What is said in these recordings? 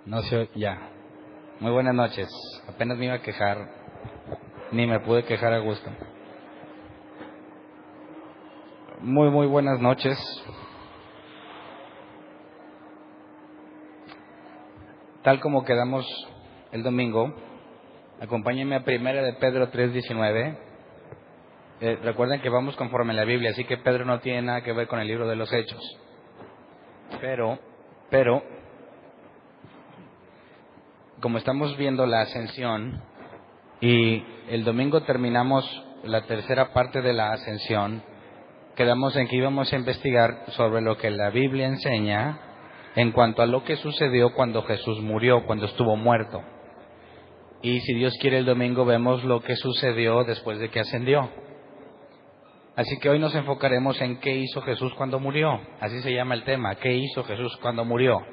No sé, ya. Muy buenas noches. Apenas me iba a quejar, ni me pude quejar a gusto. Muy buenas noches. Tal como quedamos el domingo, acompáñenme a Primera de Pedro 3:19. Recuerden que vamos conforme a la Biblia, así que Pedro no tiene nada que ver con el libro de los Hechos. Pero, como estamos viendo la ascensión, y el domingo terminamos la tercera parte de la ascensión, quedamos en que íbamos a investigar sobre lo que la Biblia enseña en cuanto a lo que sucedió cuando Jesús murió, cuando estuvo muerto. Y si Dios quiere, el domingo vemos lo que sucedió después de que ascendió. Así que hoy nos enfocaremos en qué hizo Jesús cuando murió. Así se llama el tema, ¿qué hizo Jesús cuando murió?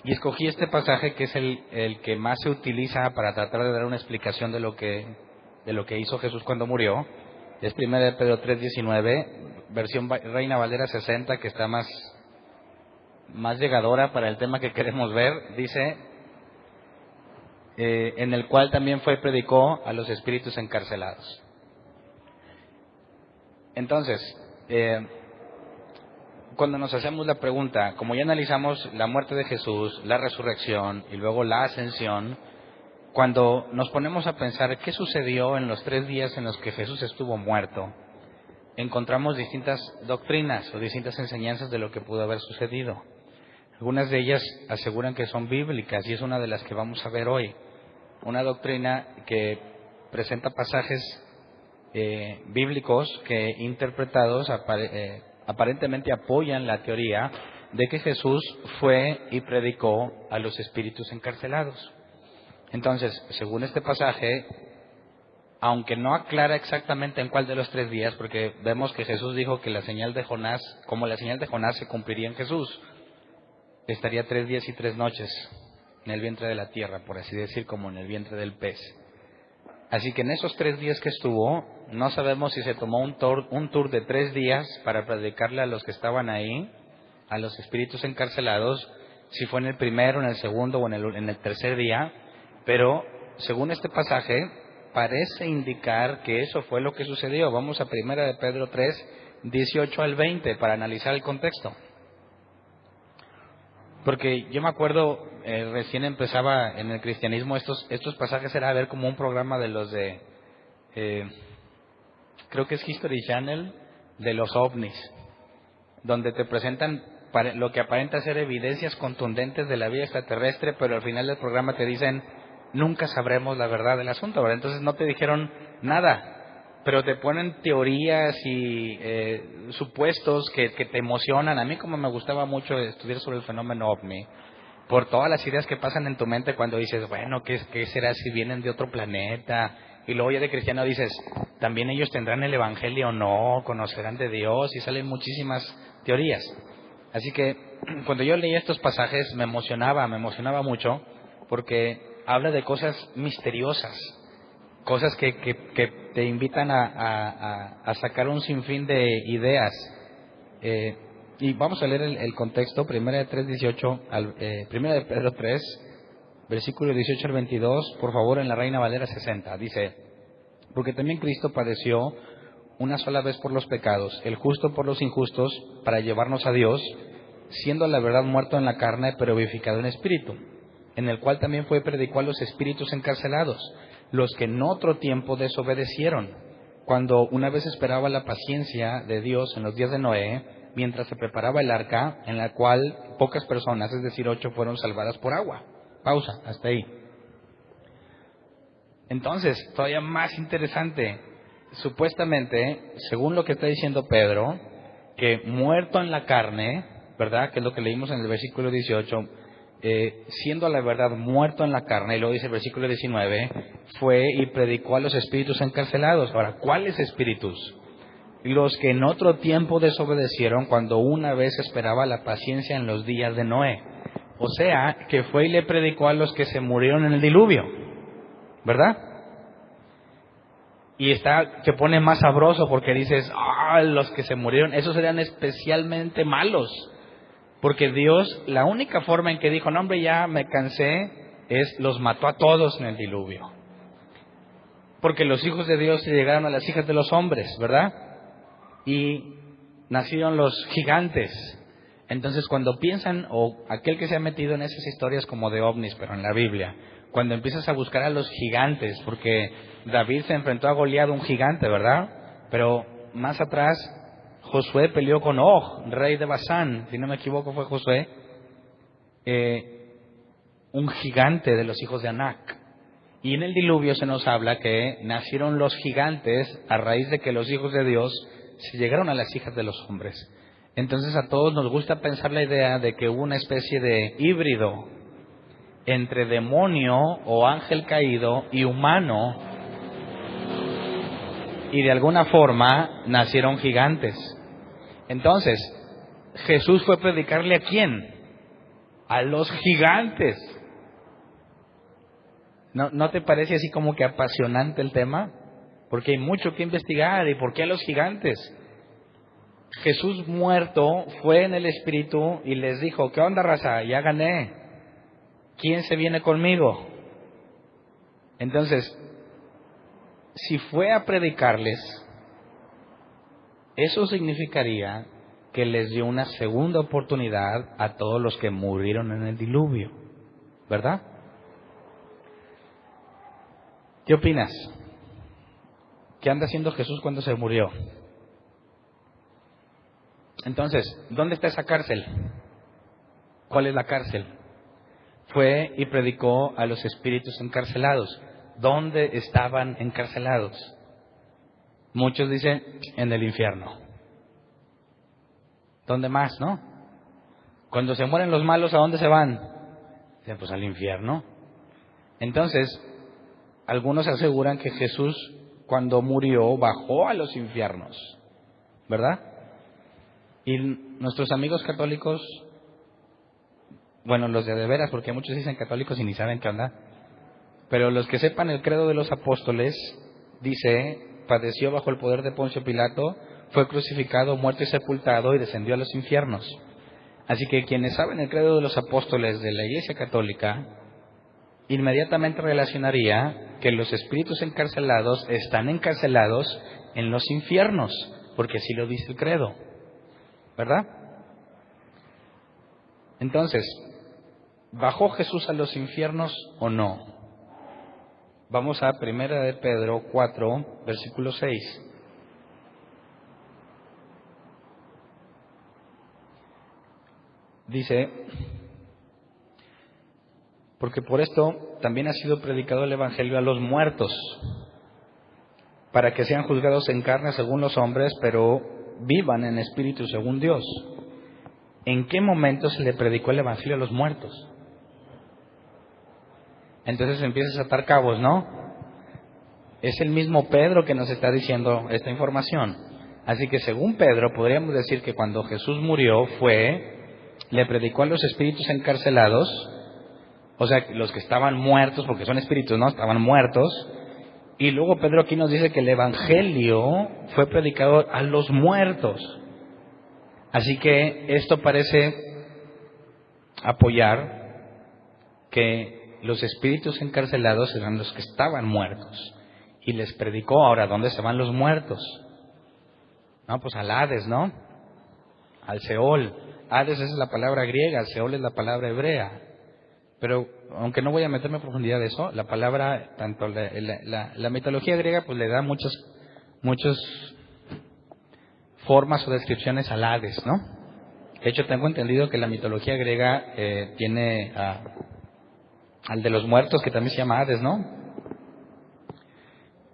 Y escogí este pasaje que es el que más se utiliza para tratar de dar una explicación de lo que hizo Jesús cuando murió. Es 1 de Pedro 3:19, versión Reina Valera 60, que está más llegadora para el tema que queremos ver. Dice, en el cual también predicó a los espíritus encarcelados. Entonces, cuando nos hacemos la pregunta, como ya analizamos la muerte de Jesús, la resurrección y luego la ascensión, cuando nos ponemos a pensar qué sucedió en los 3 días en los que Jesús estuvo muerto, encontramos distintas doctrinas o distintas enseñanzas de lo que pudo haber sucedido. Algunas de ellas aseguran que son bíblicas y es una de las que vamos a ver hoy. Una doctrina que presenta pasajes bíblicos que interpretados aparentemente apoyan la teoría de que Jesús fue y predicó a los espíritus encarcelados. Entonces, según este pasaje, aunque no aclara exactamente en cuál de los 3 días, porque vemos que Jesús dijo que la señal de Jonás, como la señal de Jonás se cumpliría en Jesús, estaría 3 días y 3 noches en el vientre de la tierra, por así decir, como en el vientre del pez. Así que en esos 3 días que estuvo, no sabemos si se tomó un tour de 3 días para predicarle a los que estaban ahí, a los espíritus encarcelados, si fue en el primero, en el segundo o en el tercer día, pero según este pasaje, parece indicar que eso fue lo que sucedió. Vamos a 1 de Pedro 3:18 al 20 para analizar el contexto. Porque yo me acuerdo, recién empezaba en el cristianismo, estos pasajes era ver como un programa de los de, creo que es History Channel, de los ovnis, donde te presentan lo que aparenta ser evidencias contundentes de la vida extraterrestre, pero al final del programa te dicen, nunca sabremos la verdad del asunto, ¿verdad? Entonces no te dijeron nada, pero te ponen teorías y supuestos que te emocionan. A mí, como me gustaba mucho estudiar sobre el fenómeno OVNI, por todas las ideas que pasan en tu mente cuando dices, bueno, ¿qué será si vienen de otro planeta? Y luego ya de cristiano dices, también ellos tendrán el evangelio o no, conocerán de Dios, y salen muchísimas teorías. Así que cuando yo leía estos pasajes me emocionaba mucho, porque habla de cosas misteriosas, cosas que te invitan a sacar un sinfín de ideas. Y vamos a leer el contexto, 1 de Pedro 3, versículo 18 al 22, por favor, en la Reina Valera 60. Dice, porque también Cristo padeció una sola vez por los pecados, el justo por los injustos, para llevarnos a Dios, siendo la verdad muerto en la carne, pero vivificado en espíritu, en el cual también predicó a los espíritus encarcelados, los que en otro tiempo desobedecieron, cuando una vez esperaba la paciencia de Dios en los días de Noé, mientras se preparaba el arca, en la cual pocas personas, es decir, 8, fueron salvadas por agua. Pausa, hasta ahí. Entonces, todavía más interesante, supuestamente, según lo que está diciendo Pedro, que muerto en la carne, ¿verdad? Que es lo que leímos en el versículo 18, siendo la verdad muerto en la carne, y luego dice el versículo 19, fue y predicó a los espíritus encarcelados. Ahora, ¿cuáles espíritus? Los que en otro tiempo desobedecieron, cuando una vez esperaba la paciencia en los días de Noé. O sea, que fue y le predicó a los que se murieron en el diluvio, ¿verdad? Y se pone más sabroso porque dices, los que se murieron, esos eran especialmente malos. Porque Dios, la única forma en que dijo, no hombre, ya me cansé, es los mató a todos en el diluvio. Porque los hijos de Dios llegaron a las hijas de los hombres, ¿verdad? Y nacieron los gigantes. Entonces cuando piensan, o aquel que se ha metido en esas historias como de ovnis, pero en la Biblia, cuando empiezas a buscar a los gigantes, porque David se enfrentó a Goliat, un gigante, ¿verdad? Pero más atrás, Josué peleó con Og, rey de Basán, si no me equivoco fue Josué, un gigante de los hijos de Anac. Y en el diluvio se nos habla que nacieron los gigantes a raíz de que los hijos de Dios se llegaron a las hijas de los hombres. Entonces a todos nos gusta pensar la idea de que hubo una especie de híbrido entre demonio o ángel caído y humano, y de alguna forma nacieron gigantes. Entonces, Jesús fue a predicarle ¿a quién? A los gigantes. ¿No te parece así como que apasionante el tema? Porque hay mucho que investigar. ¿Y por qué a los gigantes? Jesús muerto fue en el Espíritu y les dijo, ¿qué onda, raza? Ya gané. ¿Quién se viene conmigo? Entonces, si fue a predicarles, eso significaría que les dio una segunda oportunidad a todos los que murieron en el diluvio, ¿verdad? ¿Qué opinas? ¿Qué anda haciendo Jesús cuando se murió? Entonces, ¿dónde está esa cárcel? ¿Cuál es la cárcel? Fue y predicó a los espíritus encarcelados. ¿Dónde estaban encarcelados? Muchos dicen, en el infierno. ¿Dónde más, no? Cuando se mueren los malos, ¿a dónde se van? Dicen, pues al infierno. Entonces, algunos aseguran que Jesús, cuando murió, bajó a los infiernos, ¿verdad? Y nuestros amigos católicos, bueno, los de veras, porque muchos dicen católicos y ni saben qué onda, pero los que sepan el credo de los apóstoles, dice, padeció bajo el poder de Poncio Pilato, fue crucificado, muerto y sepultado, y descendió a los infiernos. Así que quienes saben el credo de los apóstoles de la Iglesia Católica, inmediatamente relacionaría que los espíritus encarcelados están encarcelados en los infiernos, porque así lo dice el credo, ¿verdad? Entonces, ¿bajó Jesús a los infiernos o no? Vamos a 1 de Pedro 4, versículo 6. Dice, porque por esto también ha sido predicado el Evangelio a los muertos, para que sean juzgados en carne según los hombres, pero vivan en espíritu según Dios. ¿En qué momento se le predicó el Evangelio a los muertos? Entonces empiezas a atar cabos, ¿no? Es el mismo Pedro que nos está diciendo esta información. Así que según Pedro podríamos decir que cuando Jesús murió le predicó a los espíritus encarcelados, o sea, los que estaban muertos, porque son espíritus, ¿no? Estaban muertos. Y luego Pedro aquí nos dice que el Evangelio fue predicado a los muertos. Así que esto parece apoyar que los espíritus encarcelados eran los que estaban muertos. Y les predicó. Ahora, ¿dónde se van los muertos? No, pues al Hades, ¿no? Al Seol. Hades es la palabra griega, Seol es la palabra hebrea. Pero, aunque no voy a meterme en profundidad de eso, la palabra, tanto la mitología griega, pues le da muchas formas o descripciones al Hades, ¿no? De hecho, tengo entendido que la mitología griega tiene al de los muertos, que también se llama Hades, ¿no?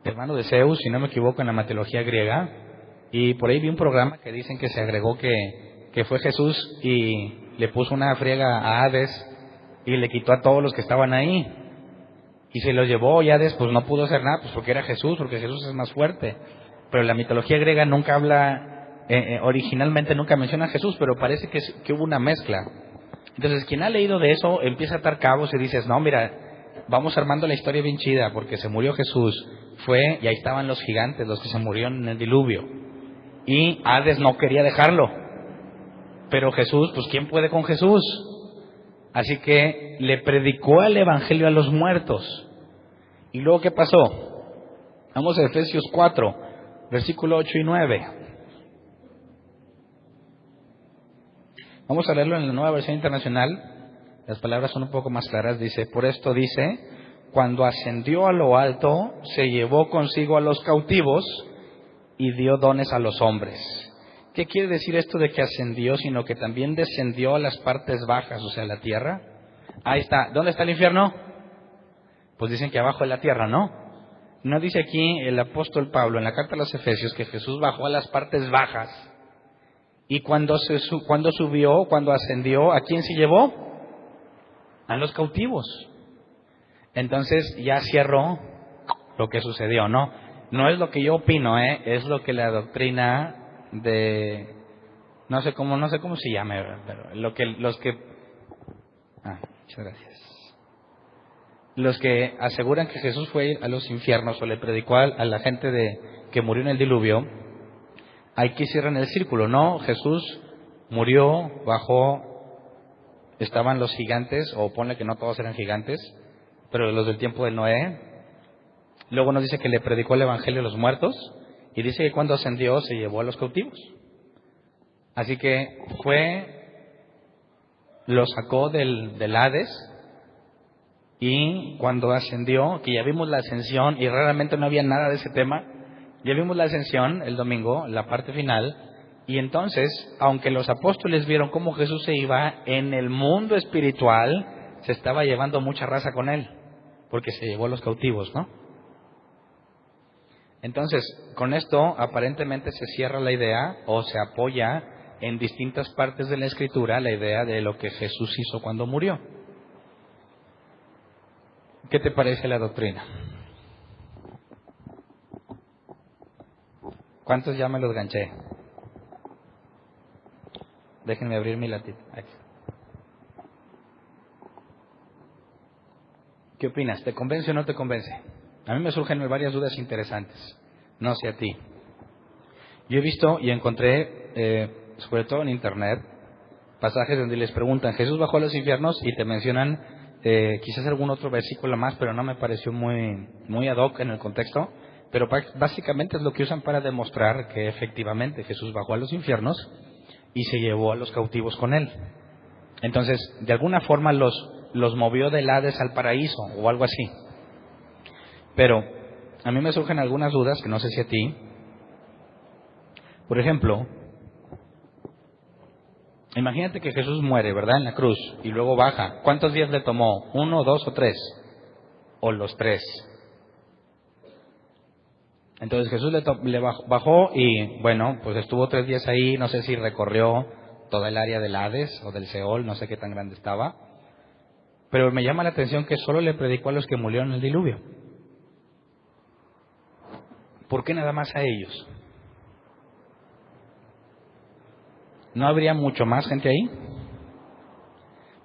Hermano de Zeus, si no me equivoco, en la mitología griega. Y por ahí vi un programa que dicen que se agregó que fue Jesús y le puso una friega a Hades y le quitó a todos los que estaban ahí. Y se los llevó, y Hades pues no pudo hacer nada, pues porque era Jesús, porque Jesús es más fuerte. Pero la mitología griega nunca habla, originalmente nunca menciona a Jesús, pero parece que hubo una mezcla. Entonces, quien ha leído de eso empieza a atar cabos y dices, no, mira, vamos armando la historia bien chida, porque se murió Jesús, y ahí estaban los gigantes, los que se murieron en el diluvio. Y Hades no quería dejarlo. Pero Jesús, pues ¿quién puede con Jesús? Así que le predicó el evangelio a los muertos. ¿Y luego qué pasó? Vamos a Efesios 4, versículo 8 y 9. Vamos a leerlo en la Nueva Versión Internacional. Las palabras son un poco más claras. Dice, por esto dice, cuando ascendió a lo alto, se llevó consigo a los cautivos y dio dones a los hombres. ¿Qué quiere decir esto de que ascendió, sino que también descendió a las partes bajas, o sea, a la tierra? Ahí está. ¿Dónde está el infierno? Pues dicen que abajo de la tierra, ¿no? ¿No dice aquí el apóstol Pablo en la carta a los Efesios que Jesús bajó a las partes bajas? Y cuando subió, cuando ascendió, ¿a quién se llevó? A los cautivos. Entonces ya cierro lo que sucedió, ¿no? No es lo que yo opino, es lo que la doctrina de no sé cómo se llame, pero muchas gracias. Los que aseguran que Jesús fue a los infiernos o le predicó a la gente que murió en el diluvio, aquí cierran el círculo, ¿no? Jesús murió, bajó, estaban los gigantes, o ponle que no todos eran gigantes, pero los del tiempo de Noé. Luego nos dice que le predicó el evangelio a los muertos, y dice que cuando ascendió se llevó a los cautivos. Así que lo sacó del Hades, y cuando ascendió, que ya vimos la ascensión, y raramente no había nada de ese tema, ya vimos la ascensión el domingo, la parte final, y entonces, aunque los apóstoles vieron cómo Jesús se iba en el mundo espiritual, se estaba llevando mucha raza con él, porque se llevó a los cautivos, ¿no? Entonces, con esto aparentemente se cierra la idea, o se apoya en distintas partes de la Escritura, la idea de lo que Jesús hizo cuando murió. ¿Qué te parece la doctrina? ¿Cuántos ya me los ganché? Déjenme abrir mi latito. Aquí. ¿Qué opinas? ¿Te convence o no te convence? A mí me surgen varias dudas interesantes. No sé a ti. Yo he visto y encontré, sobre todo en internet, pasajes donde les preguntan, ¿Jesús bajó a los infiernos? Y te mencionan quizás algún otro versículo más, pero no me pareció muy ad hoc en el contexto. Pero básicamente es lo que usan para demostrar que efectivamente Jesús bajó a los infiernos y se llevó a los cautivos con él. Entonces, de alguna forma los movió del Hades al paraíso o algo así. Pero a mí me surgen algunas dudas que no sé si a ti. Por ejemplo, imagínate que Jesús muere, ¿verdad? En la cruz y luego baja. ¿Cuántos días le tomó? ¿1, 2 o 3? ¿O los 3? Entonces Jesús le bajó y, bueno, pues estuvo 3 días ahí. No sé si recorrió toda el área del Hades o del Seol, no sé qué tan grande estaba. Pero me llama la atención que solo le predicó a los que murieron en el diluvio. ¿Por qué nada más a ellos? ¿No habría mucho más gente ahí?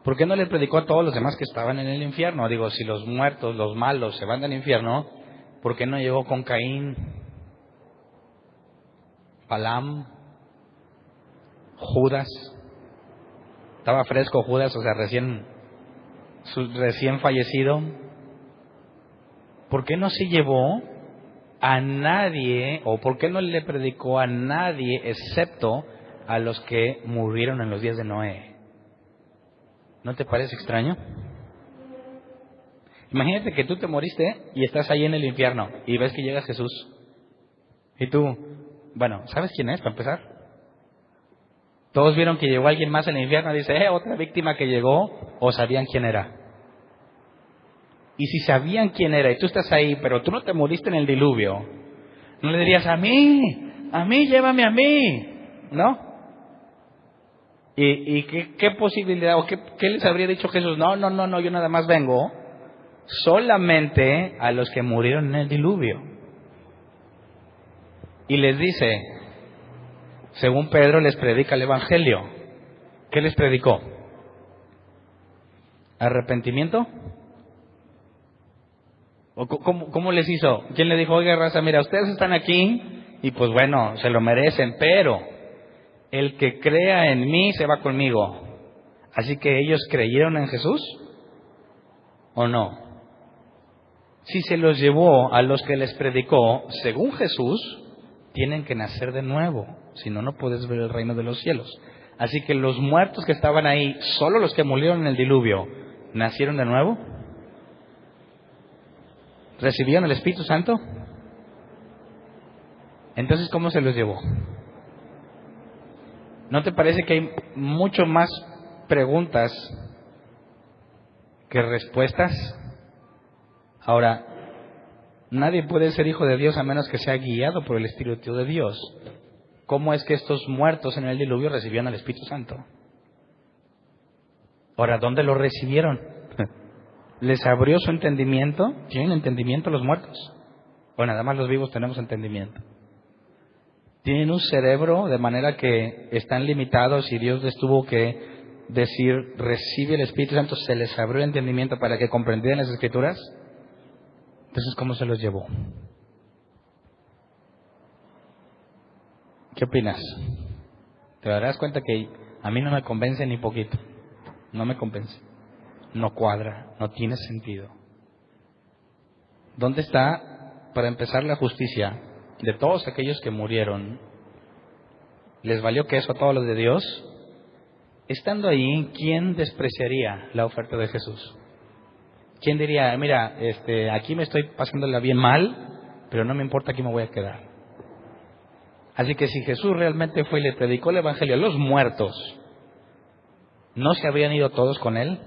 ¿Por qué no le predicó a todos los demás que estaban en el infierno? Digo, si los muertos, los malos se van al infierno, ¿por qué no llegó con Caín, Balaam, Judas? Estaba fresco Judas, o sea, recién fallecido. ¿Por qué no se llevó a nadie, o por qué no le predicó a nadie excepto a los que murieron en los días de Noé? ¿No te parece extraño? Imagínate que tú te moriste y estás ahí en el infierno y ves que llega Jesús. Y tú, bueno, ¿sabes quién es para empezar? Todos vieron que llegó alguien más en el infierno y dice, otra víctima que llegó, o sabían quién era. Y si sabían quién era y tú estás ahí, pero tú no te moriste en el diluvio, no le dirías, a mí, llévame a mí, ¿no? ¿Y qué posibilidad o qué les habría dicho Jesús? No, yo nada más vengo solamente a los que murieron en el diluvio. Y les dice, según Pedro les predica el evangelio. ¿Qué les predicó? ¿Arrepentimiento? ¿O cómo les hizo? ¿Quién le dijo, oiga raza, mira, ustedes están aquí y pues bueno, se lo merecen, pero el que crea en mí se va conmigo. Así que ellos creyeron en Jesús, ¿o no? Si se los llevó a los que les predicó, según Jesús, tienen que nacer de nuevo, si no, no puedes ver el reino de los cielos. Así que los muertos que estaban ahí, solo los que murieron en el diluvio, ¿nacieron de nuevo? ¿Recibieron el Espíritu Santo? Entonces, ¿cómo se los llevó? ¿No te parece que hay mucho más preguntas que respuestas? Ahora, nadie puede ser hijo de Dios a menos que sea guiado por el Espíritu de Dios. ¿Cómo es que estos muertos en el diluvio recibían al Espíritu Santo? Ahora, ¿dónde lo recibieron? ¿Les abrió su entendimiento? ¿Tienen entendimiento los muertos? O nada más los vivos tenemos entendimiento. Tienen un cerebro de manera que están limitados y Dios les tuvo que decir, recibe el Espíritu Santo, se les abrió el entendimiento para que comprendieran las Escrituras. Entonces, ¿cómo se los llevó? ¿Qué opinas? Te darás cuenta que a mí no me convence ni poquito. No me convence. No cuadra, no tiene sentido. ¿Dónde está, para empezar, la justicia de todos aquellos que murieron? ¿Les valió queso a todos los de Dios? Estando ahí, ¿quién despreciaría la oferta de Jesús? ¿Quién diría, mira, aquí me estoy pasándola bien mal, pero no me importa, aquí me voy a quedar? Así que si Jesús realmente fue y le predicó el Evangelio a los muertos, ¿no se habrían ido todos con él?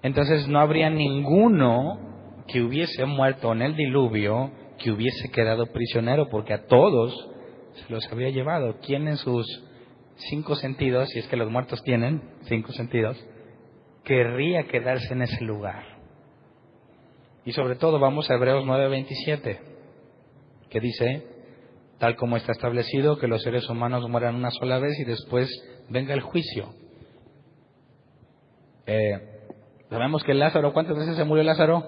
Entonces no habría ninguno que hubiese muerto en el diluvio que hubiese quedado prisionero, porque a todos se los habría llevado. ¿Quién en sus 5 sentidos, si es que los muertos tienen 5 sentidos, querría quedarse en ese lugar? Y sobre todo vamos a Hebreos 9:27, que dice, tal como está establecido, que los seres humanos mueran una sola vez y después venga el juicio. Sabemos que Lázaro, ¿cuántas veces se murió Lázaro?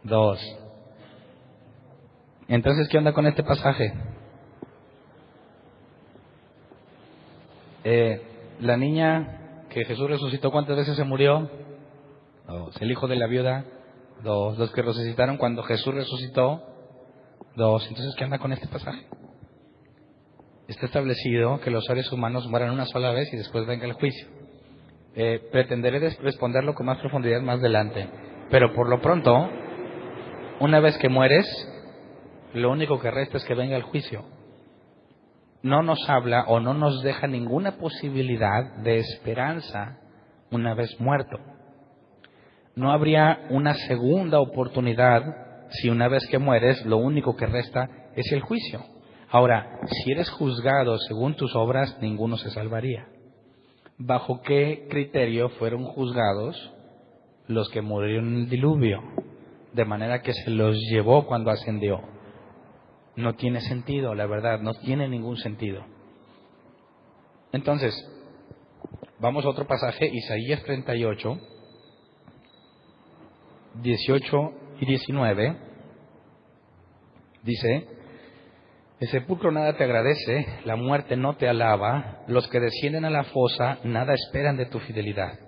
2. Entonces, ¿qué onda con este pasaje? La niña que Jesús resucitó, ¿cuántas veces se murió? 2. El hijo de la viuda, 2. Los que resucitaron cuando Jesús resucitó, 2. Entonces, ¿qué onda con este pasaje? Está establecido que los seres humanos mueran una sola vez y después venga el juicio. Pretenderé responderlo con más profundidad más adelante. Pero por lo pronto, una vez que mueres, lo único que resta es que venga el juicio. No nos habla o no nos deja ninguna posibilidad de esperanza una vez muerto. No habría una segunda oportunidad si una vez que mueres lo único que resta es el juicio. Ahora, si eres juzgado según tus obras, ninguno se salvaría. ¿Bajo qué criterio fueron juzgados los que murieron en el diluvio? De manera que se los llevó cuando ascendió. No tiene sentido, la verdad, no tiene ningún sentido. Entonces, vamos a otro pasaje, Isaías 38, 18 y 19. Dice, el sepulcro nada te agradece, la muerte no te alaba, los que descienden a la fosa nada esperan de tu fidelidad.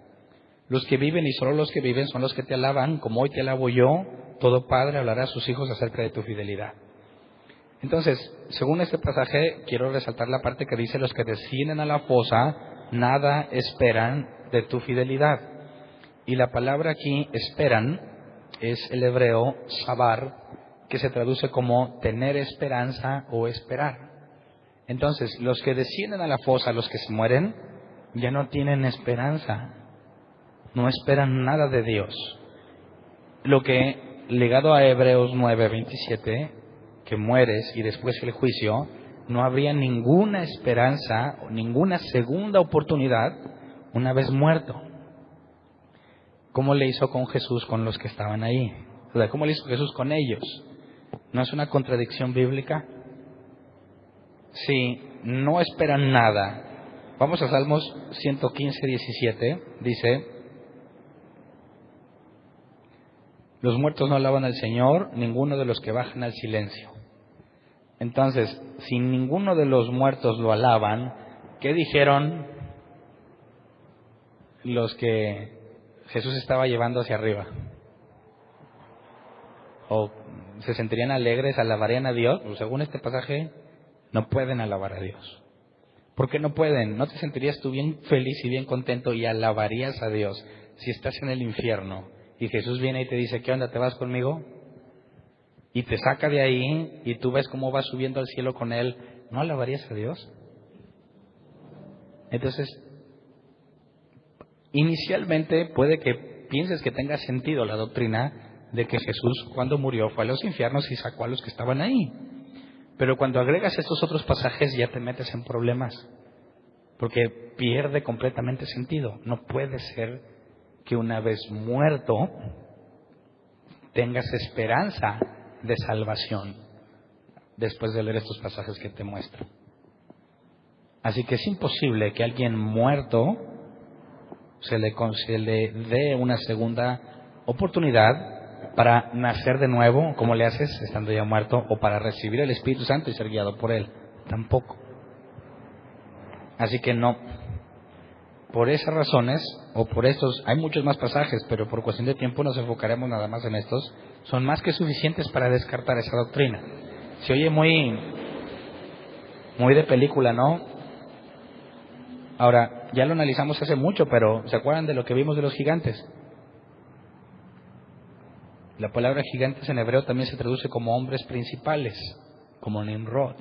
Los que viven y solo los que viven son los que te alaban, como hoy te alabo yo, todo padre hablará a sus hijos acerca de tu fidelidad. Entonces, según este pasaje, quiero resaltar la parte que dice, los que descienden a la fosa nada esperan de tu fidelidad. Y la palabra aquí, esperan, es el hebreo sabar, que se traduce como tener esperanza o esperar. Entonces, los que descienden a la fosa, los que se mueren, ya no tienen esperanza, no esperan nada de Dios. Lo que, ligado a Hebreos 9:27, que mueres y después el juicio, no habría ninguna esperanza o ninguna segunda oportunidad una vez muerto. ¿Cómo le hizo con Jesús con los que estaban ahí? O sea, ¿cómo le hizo Jesús con ellos? ¿No es una contradicción bíblica? Sí, no esperan nada. Vamos a Salmos 115:17. Dice, los muertos no alaban al Señor, ninguno de los que bajan al silencio. Entonces, si ninguno de los muertos lo alaban, ¿qué dijeron los que Jesús estaba llevando hacia arriba? ¿O se sentirían alegres, alabarían a Dios? Pues según este pasaje, no pueden alabar a Dios. ¿Por qué no pueden? ¿No te sentirías tú bien feliz y bien contento y alabarías a Dios si estás en el infierno y Jesús viene y te dice, ¿qué onda, te vas conmigo? Y te saca de ahí y tú ves cómo vas subiendo al cielo con Él, ¿no alabarías a Dios? Entonces, inicialmente puede que pienses que tenga sentido la doctrina de que Jesús cuando murió fue a los infiernos y sacó a los que estaban ahí. Pero cuando agregas estos otros pasajes ya te metes en problemas, porque pierde completamente sentido. No puede ser que una vez muerto tengas esperanza de salvación después de leer estos pasajes que te muestro. Así que es imposible que a alguien muerto se le dé una segunda oportunidad para nacer de nuevo, como le haces estando ya muerto, o para recibir el Espíritu Santo y ser guiado por Él. Tampoco. Así que no. Por esas razones, o por estos, hay muchos más pasajes, pero por cuestión de tiempo nos enfocaremos nada más en estos, son más que suficientes para descartar esa doctrina. Se oye muy de película, ¿no? Ahora, ya lo analizamos hace mucho, pero ¿se acuerdan de lo que vimos de los gigantes? La palabra gigantes en hebreo también se traduce como hombres principales, como Nimrod.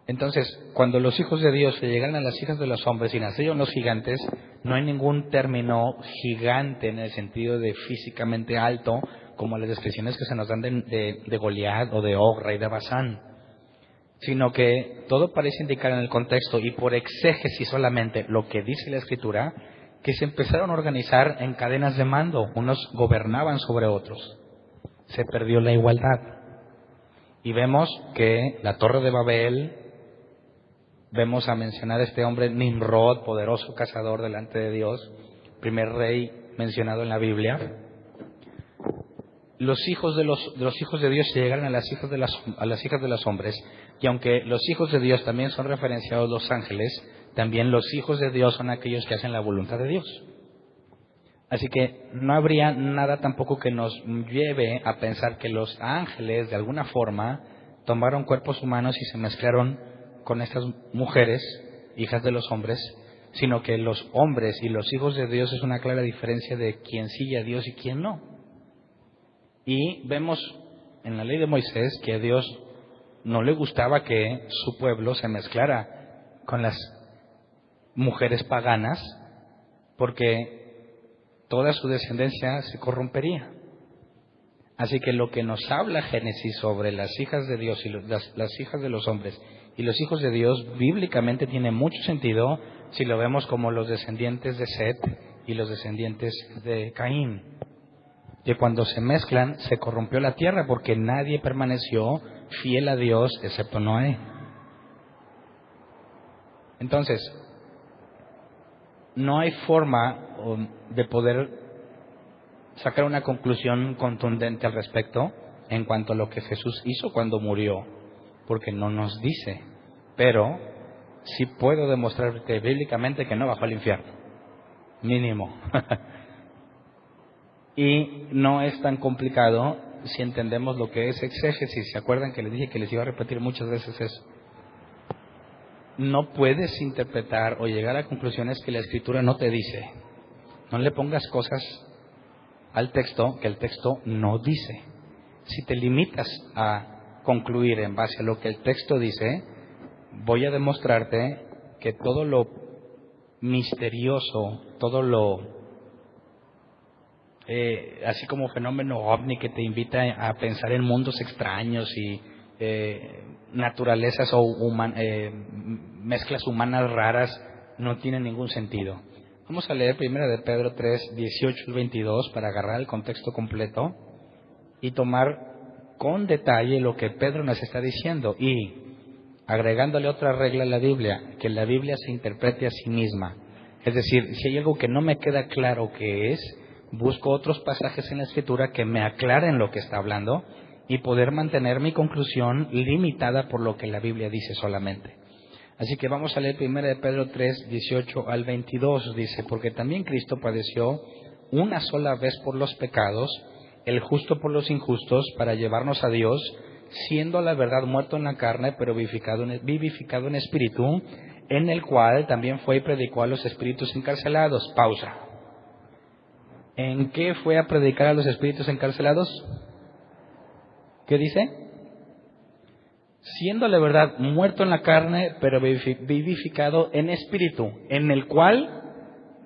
Entonces, cuando los hijos de Dios se llegaron a las hijas de los hombres y nacieron los gigantes, no hay ningún término gigante en el sentido de físicamente alto, como las descripciones que se nos dan de Goliat o de Og, rey de Basán, sino que todo parece indicar en el contexto y por exégesis solamente lo que dice la Escritura, que se empezaron a organizar en cadenas de mando, unos gobernaban sobre otros. Se perdió la igualdad. Y vemos que la Torre de Babel, vemos a mencionar a este hombre Nimrod, poderoso cazador delante de Dios, primer rey mencionado en la Biblia. Los hijos de los hijos de Dios se llegaron a las hijas de los hombres, y aunque los hijos de Dios también son referenciados los ángeles, también los hijos de Dios son aquellos que hacen la voluntad de Dios. Así que no habría nada tampoco que nos lleve a pensar que los ángeles de alguna forma tomaron cuerpos humanos y se mezclaron con estas mujeres, hijas de los hombres, sino que los hombres y los hijos de Dios es una clara diferencia de quién sigue a Dios y quién no. Y vemos en la ley de Moisés que a Dios no le gustaba que su pueblo se mezclara con las mujeres paganas, porque toda su descendencia se corrompería. Así que lo que nos habla Génesis sobre las hijas de Dios y las hijas de los hombres y los hijos de Dios, bíblicamente tiene mucho sentido si lo vemos como los descendientes de Set y los descendientes de Caín. Que cuando se mezclan se corrompió la tierra porque nadie permaneció fiel a Dios excepto Noé. Entonces, no hay forma de poder sacar una conclusión contundente al respecto en cuanto a lo que Jesús hizo cuando murió, porque no nos dice, pero sí puedo demostrarte bíblicamente que no bajó al infierno, mínimo. Y no es tan complicado si entendemos lo que es exégesis. ¿Se acuerdan que les dije que les iba a repetir muchas veces eso? No puedes interpretar o llegar a conclusiones que la Escritura no te dice. No le pongas cosas al texto que el texto no dice. Si te limitas a concluir en base a lo que el texto dice, voy a demostrarte que todo lo misterioso, todo lo así como fenómeno ovni que te invita a pensar en mundos extraños y naturalezas o mezclas humanas raras, no tiene ningún sentido. Vamos a leer 1 de Pedro 3, 18 al 22 para agarrar el contexto completo y tomar con detalle lo que Pedro nos está diciendo y agregándole otra regla a la Biblia, que la Biblia se interprete a sí misma. Es decir, si hay algo que no me queda claro qué es, busco otros pasajes en la Escritura que me aclaren lo que está hablando y poder mantener mi conclusión limitada por lo que la Biblia dice solamente. Así que vamos a leer 1 de Pedro 3, 18 al 22. Dice, porque también Cristo padeció una sola vez por los pecados, el justo por los injustos, para llevarnos a Dios, siendo a la verdad muerto en la carne, pero vivificado en espíritu, en el cual también fue y predicó a los espíritus encarcelados. Pausa. ¿En qué fue a predicar a los espíritus encarcelados? ¿Qué dice? Siendo la verdad muerto en la carne, pero vivificado en espíritu, en el cual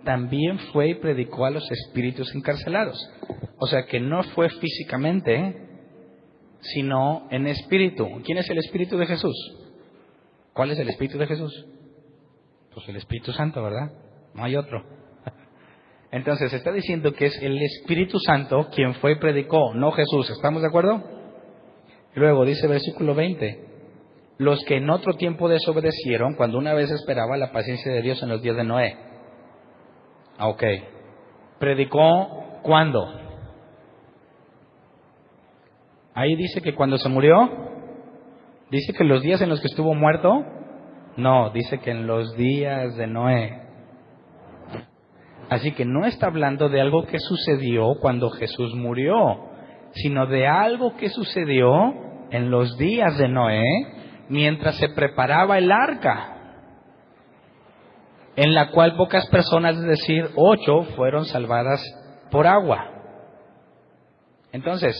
también fue y predicó a los espíritus encarcelados. O sea que no fue físicamente, sino en espíritu. ¿Quién es el Espíritu de Jesús? ¿Cuál es el Espíritu de Jesús? Pues el Espíritu Santo, ¿verdad? No hay otro. Entonces está diciendo que es el Espíritu Santo quien fue y predicó, no Jesús. ¿Estamos de acuerdo? Luego dice versículo 20, los que en otro tiempo desobedecieron cuando una vez esperaba la paciencia de Dios en los días de Noé. Ok. ¿Predicó cuándo? Ahí dice que cuando se murió. ¿Dice que los días en los que estuvo muerto? No, dice que en los días de Noé. Así que no está hablando de algo que sucedió cuando Jesús murió, sino de algo que sucedió en los días de Noé mientras se preparaba el arca, en la cual pocas personas, es decir, 8, fueron salvadas por agua. Entonces,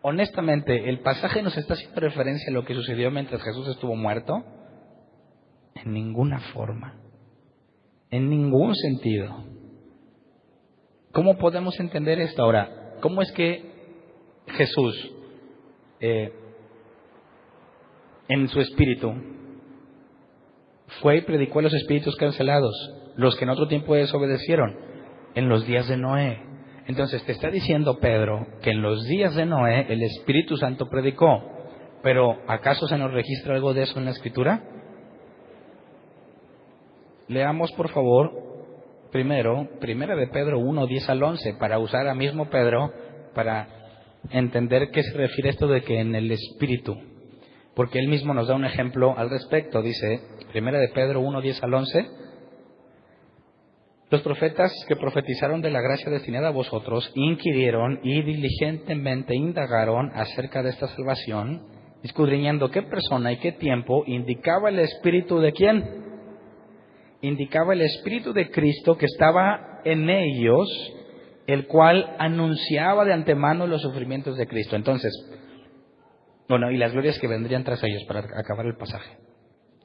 honestamente, ¿el pasaje nos está haciendo referencia a lo que sucedió mientras Jesús estuvo muerto? En ninguna forma, en ningún sentido. ¿Cómo podemos entender esto ahora? ¿Cómo es que Jesús, en su espíritu, fue y predicó a los espíritus cancelados, los que en otro tiempo desobedecieron, en los días de Noé? Entonces te está diciendo Pedro que en los días de Noé el Espíritu Santo predicó, pero ¿acaso se nos registra algo de eso en la Escritura? Leamos por favor primero, 1 de Pedro 1, 10 al 11, para usar a mismo Pedro, para entender qué se refiere esto de que en el Espíritu, porque él mismo nos da un ejemplo al respecto. Dice, 1 de Pedro 1, 10 al 11, los profetas que profetizaron de la gracia destinada a vosotros, inquirieron y diligentemente indagaron acerca de esta salvación, escudriñando qué persona y qué tiempo indicaba el Espíritu de quién. Indicaba el Espíritu de Cristo que estaba en ellos, el cual anunciaba de antemano los sufrimientos de Cristo. Entonces, bueno, y las glorias que vendrían tras ellos, para acabar el pasaje.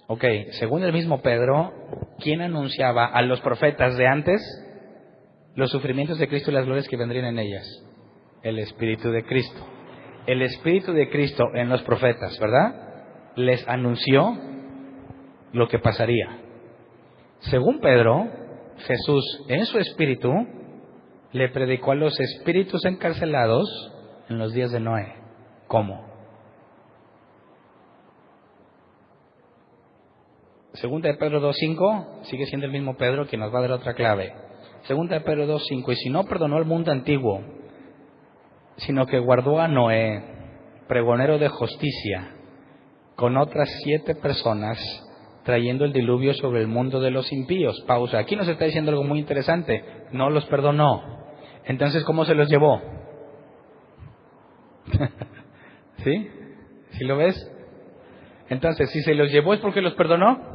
Ok, según el mismo Pedro, ¿quién anunciaba a los profetas de antes los sufrimientos de Cristo y las glorias que vendrían en ellas? El Espíritu de Cristo. El Espíritu de Cristo en los profetas, ¿verdad? Les anunció lo que pasaría. Según Pedro, Jesús en su espíritu le predicó a los espíritus encarcelados en los días de Noé. ¿Cómo? Segunda de Pedro 2.5, sigue siendo el mismo Pedro quien nos va a dar otra clave. Segunda de Pedro 2.5, y si no perdonó al mundo antiguo, sino que guardó a Noé, pregonero de justicia, con otras 7 personas, trayendo el diluvio sobre el mundo de los impíos. Pausa. Aquí nos está diciendo algo muy interesante. No los perdonó. Entonces, ¿cómo se los llevó? ¿Sí? ¿Sí lo ves? Entonces, si se los llevó es porque los perdonó.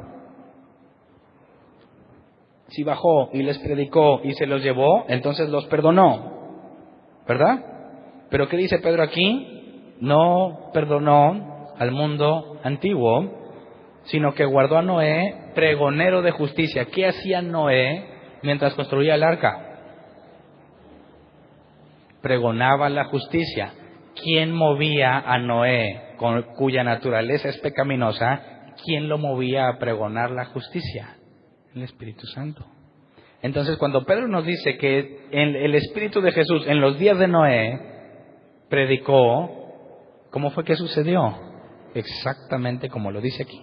Si bajó y les predicó y se los llevó, entonces los perdonó, ¿verdad? Pero ¿qué dice Pedro aquí? No perdonó al mundo antiguo, sino que guardó a Noé, pregonero de justicia. ¿Qué hacía Noé mientras construía el arca? Pregonaba la justicia. ¿Quién movía a Noé, cuya naturaleza es pecaminosa? ¿Quién lo movía a pregonar la justicia? El Espíritu Santo. Entonces, cuando Pedro nos dice que el Espíritu de Jesús en los días de Noé predicó, ¿cómo fue que sucedió? Exactamente como lo dice aquí.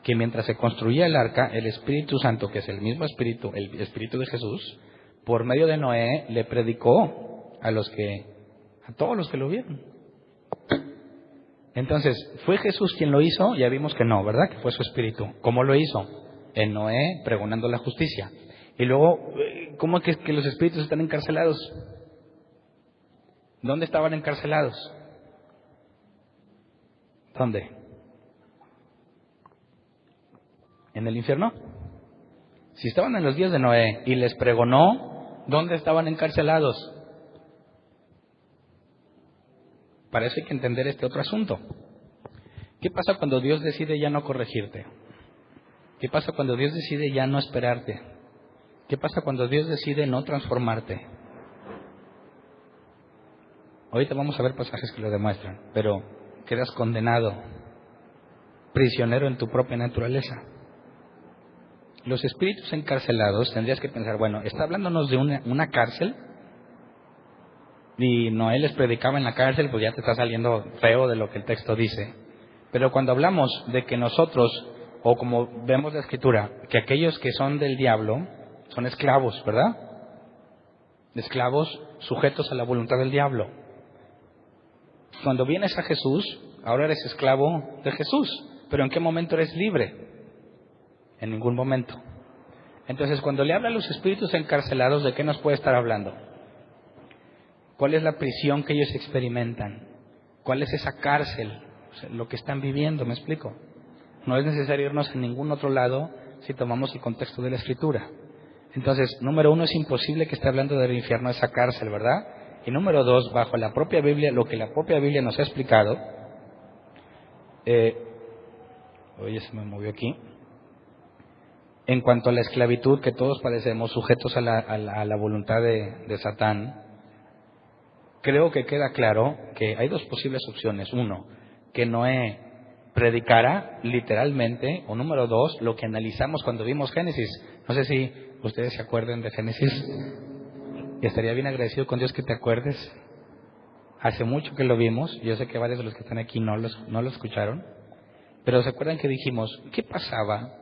Que mientras se construía el arca, el Espíritu Santo, que es el mismo Espíritu, el Espíritu de Jesús, por medio de Noé, le predicó a los que a todos los que lo vieron. Entonces, ¿fue Jesús quien lo hizo? Ya vimos que no, ¿verdad? Que fue su espíritu. ¿Cómo lo hizo? En Noé, pregonando la justicia. Y luego, ¿cómo es que los espíritus están encarcelados? ¿Dónde estaban encarcelados? ¿Dónde? ¿En el infierno? Si estaban en los días de Noé y les pregonó, ¿dónde estaban encarcelados? Para eso hay que entender este otro asunto. ¿Qué pasa cuando Dios decide ya no corregirte? ¿Qué pasa cuando Dios decide ya no esperarte? ¿Qué pasa cuando Dios decide no transformarte? Ahorita vamos a ver pasajes que lo demuestran, pero quedas condenado, prisionero en tu propia naturaleza. Los espíritus encarcelados, tendrías que pensar, bueno, ¿está hablándonos de una cárcel? Y Noé les predicaba en la cárcel, pues ya te está saliendo feo de lo que el texto dice. Pero cuando hablamos de que nosotros, o como vemos la Escritura, que aquellos que son del diablo son esclavos, ¿verdad? Esclavos sujetos a la voluntad del diablo. Cuando vienes a Jesús, ahora eres esclavo de Jesús. ¿Pero en qué momento eres libre? En ningún momento. Entonces, cuando le habla a los espíritus encarcelados, ¿de qué nos puede estar hablando? ¿Cuál es la prisión que ellos experimentan? ¿Cuál es esa cárcel? O sea, lo que están viviendo, ¿me explico? No es necesario irnos a ningún otro lado si tomamos el contexto de la Escritura. Entonces, número uno, es imposible que esté hablando del infierno, esa cárcel, ¿verdad? Y número dos, bajo la propia Biblia, lo que la propia Biblia nos ha explicado, oye, se me movió aquí, en cuanto a la esclavitud que todos padecemos, sujetos a la voluntad de Satán, creo que queda claro que hay dos posibles opciones. Uno, que Noé predicara literalmente, o número dos, lo que analizamos cuando vimos Génesis. No sé si ustedes se acuerdan de Génesis. Y estaría bien agradecido con Dios que te acuerdes. Hace mucho que lo vimos. Yo sé que varios de los que están aquí no lo escucharon. Pero ¿se acuerdan que dijimos qué pasaba?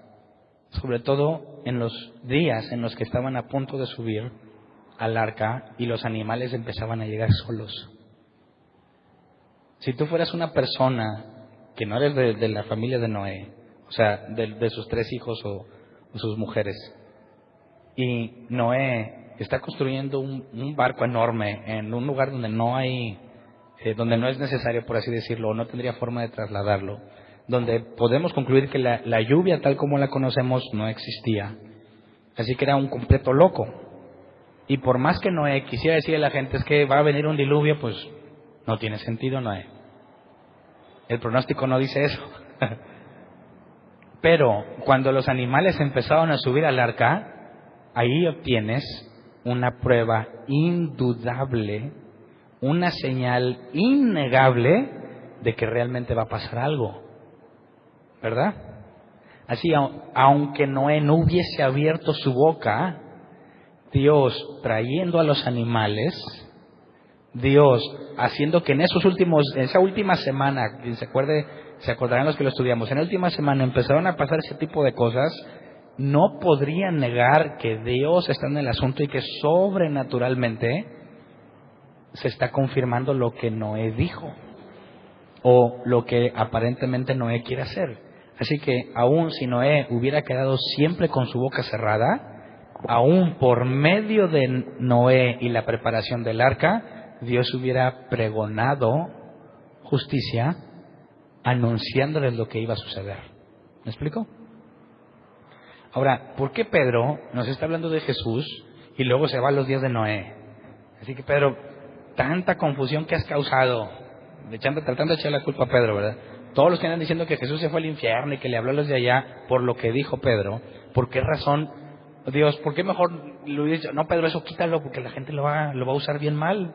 Sobre todo en los días en los que estaban a punto de subir al arca y los animales empezaban a llegar solos. Si tú fueras una persona que no eres de la familia de Noé, o sea, de sus 3 hijos o sus mujeres, y Noé está construyendo un barco enorme en un lugar donde no hay, donde no es necesario, por así decirlo, o no tendría forma de trasladarlo, donde podemos concluir que la lluvia tal como la conocemos no existía, así que era un completo loco. Y por más que Noé quisiera decirle a la gente es que va a venir un diluvio, pues no tiene sentido, Noé. El pronóstico no dice eso. Pero cuando los animales empezaron a subir al arca, ahí obtienes una prueba indudable, una señal innegable de que realmente va a pasar algo, ¿verdad? Así, aunque Noé no hubiese abierto su boca, Dios trayendo a los animales, Dios haciendo que en esa última semana, se acordarán los que lo estudiamos, en la última semana empezaron a pasar ese tipo de cosas. No podrían negar que Dios está en el asunto y que sobrenaturalmente se está confirmando lo que Noé dijo o lo que aparentemente Noé quiere hacer. Así que aun si Noé hubiera quedado siempre con su boca cerrada, aún por medio de Noé y la preparación del arca, Dios hubiera pregonado justicia, anunciándoles lo que iba a suceder. ¿Me explico? Ahora, ¿por qué Pedro nos está hablando de Jesús y luego se va a los días de Noé? Así que Pedro, tanta confusión que has causado, tratando de echar la culpa a Pedro, ¿verdad? Todos los que andan diciendo que Jesús se fue al infierno y que le habló a los de allá por lo que dijo Pedro, ¿por qué razón? Dios, ¿por qué mejor lo hubiera dicho? No, Pedro, eso quítalo porque la gente lo va a usar bien mal.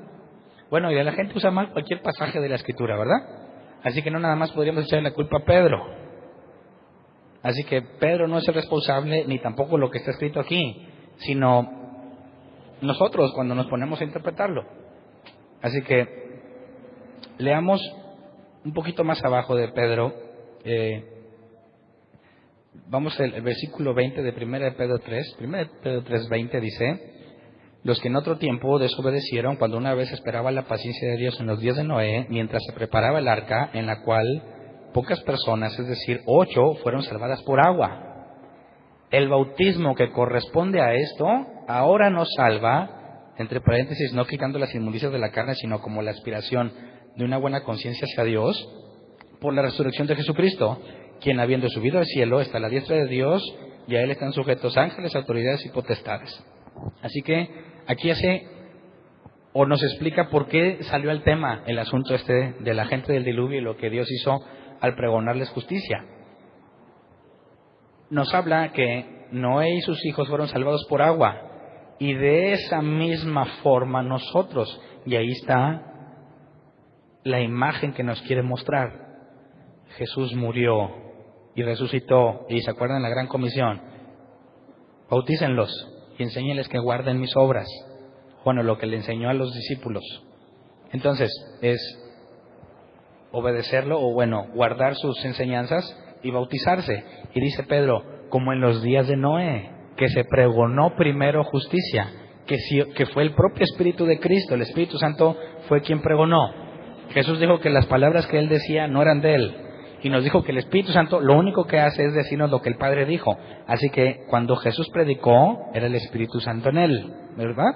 Bueno, y la gente usa mal cualquier pasaje de la Escritura, ¿verdad? Así que no nada más podríamos echarle la culpa a Pedro. Así que Pedro no es el responsable, ni tampoco lo que está escrito aquí, sino nosotros cuando nos ponemos a interpretarlo. Así que leamos un poquito más abajo de Pedro. Vamos al versículo 20 de 1 de Pedro 3. 1 de Pedro 3, 20 dice: los que en otro tiempo desobedecieron cuando una vez esperaba la paciencia de Dios en los días de Noé, mientras se preparaba el arca, en la cual pocas personas, es decir, 8, fueron salvadas por agua. El bautismo que corresponde a esto ahora nos salva, entre paréntesis, no quitando las inmundicias de la carne, sino como la aspiración de una buena conciencia hacia Dios, por la resurrección de Jesucristo, quien habiendo subido al cielo está a la diestra de Dios, y a Él están sujetos ángeles, autoridades y potestades. Así que aquí nos explica por qué salió el tema, el asunto de la gente del diluvio y lo que Dios hizo al pregonarles justicia. Nos habla que Noé y sus hijos fueron salvados por agua, y de esa misma forma nosotros, y ahí está la imagen que nos quiere mostrar. Jesús murió y resucitó, y se acuerdan la gran comisión: bautícenlos y enséñenles que guarden mis obras. Bueno, lo que le enseñó a los discípulos. Entonces, es obedecerlo, o guardar sus enseñanzas y bautizarse. Y dice Pedro, como en los días de Noé, que se pregonó primero justicia, que fue el propio Espíritu de Cristo, el Espíritu Santo fue quien pregonó. Jesús dijo que las palabras que Él decía no eran de Él, y nos dijo que el Espíritu Santo lo único que hace es decirnos lo que el Padre dijo. Así que cuando Jesús predicó, era el Espíritu Santo en Él, ¿verdad?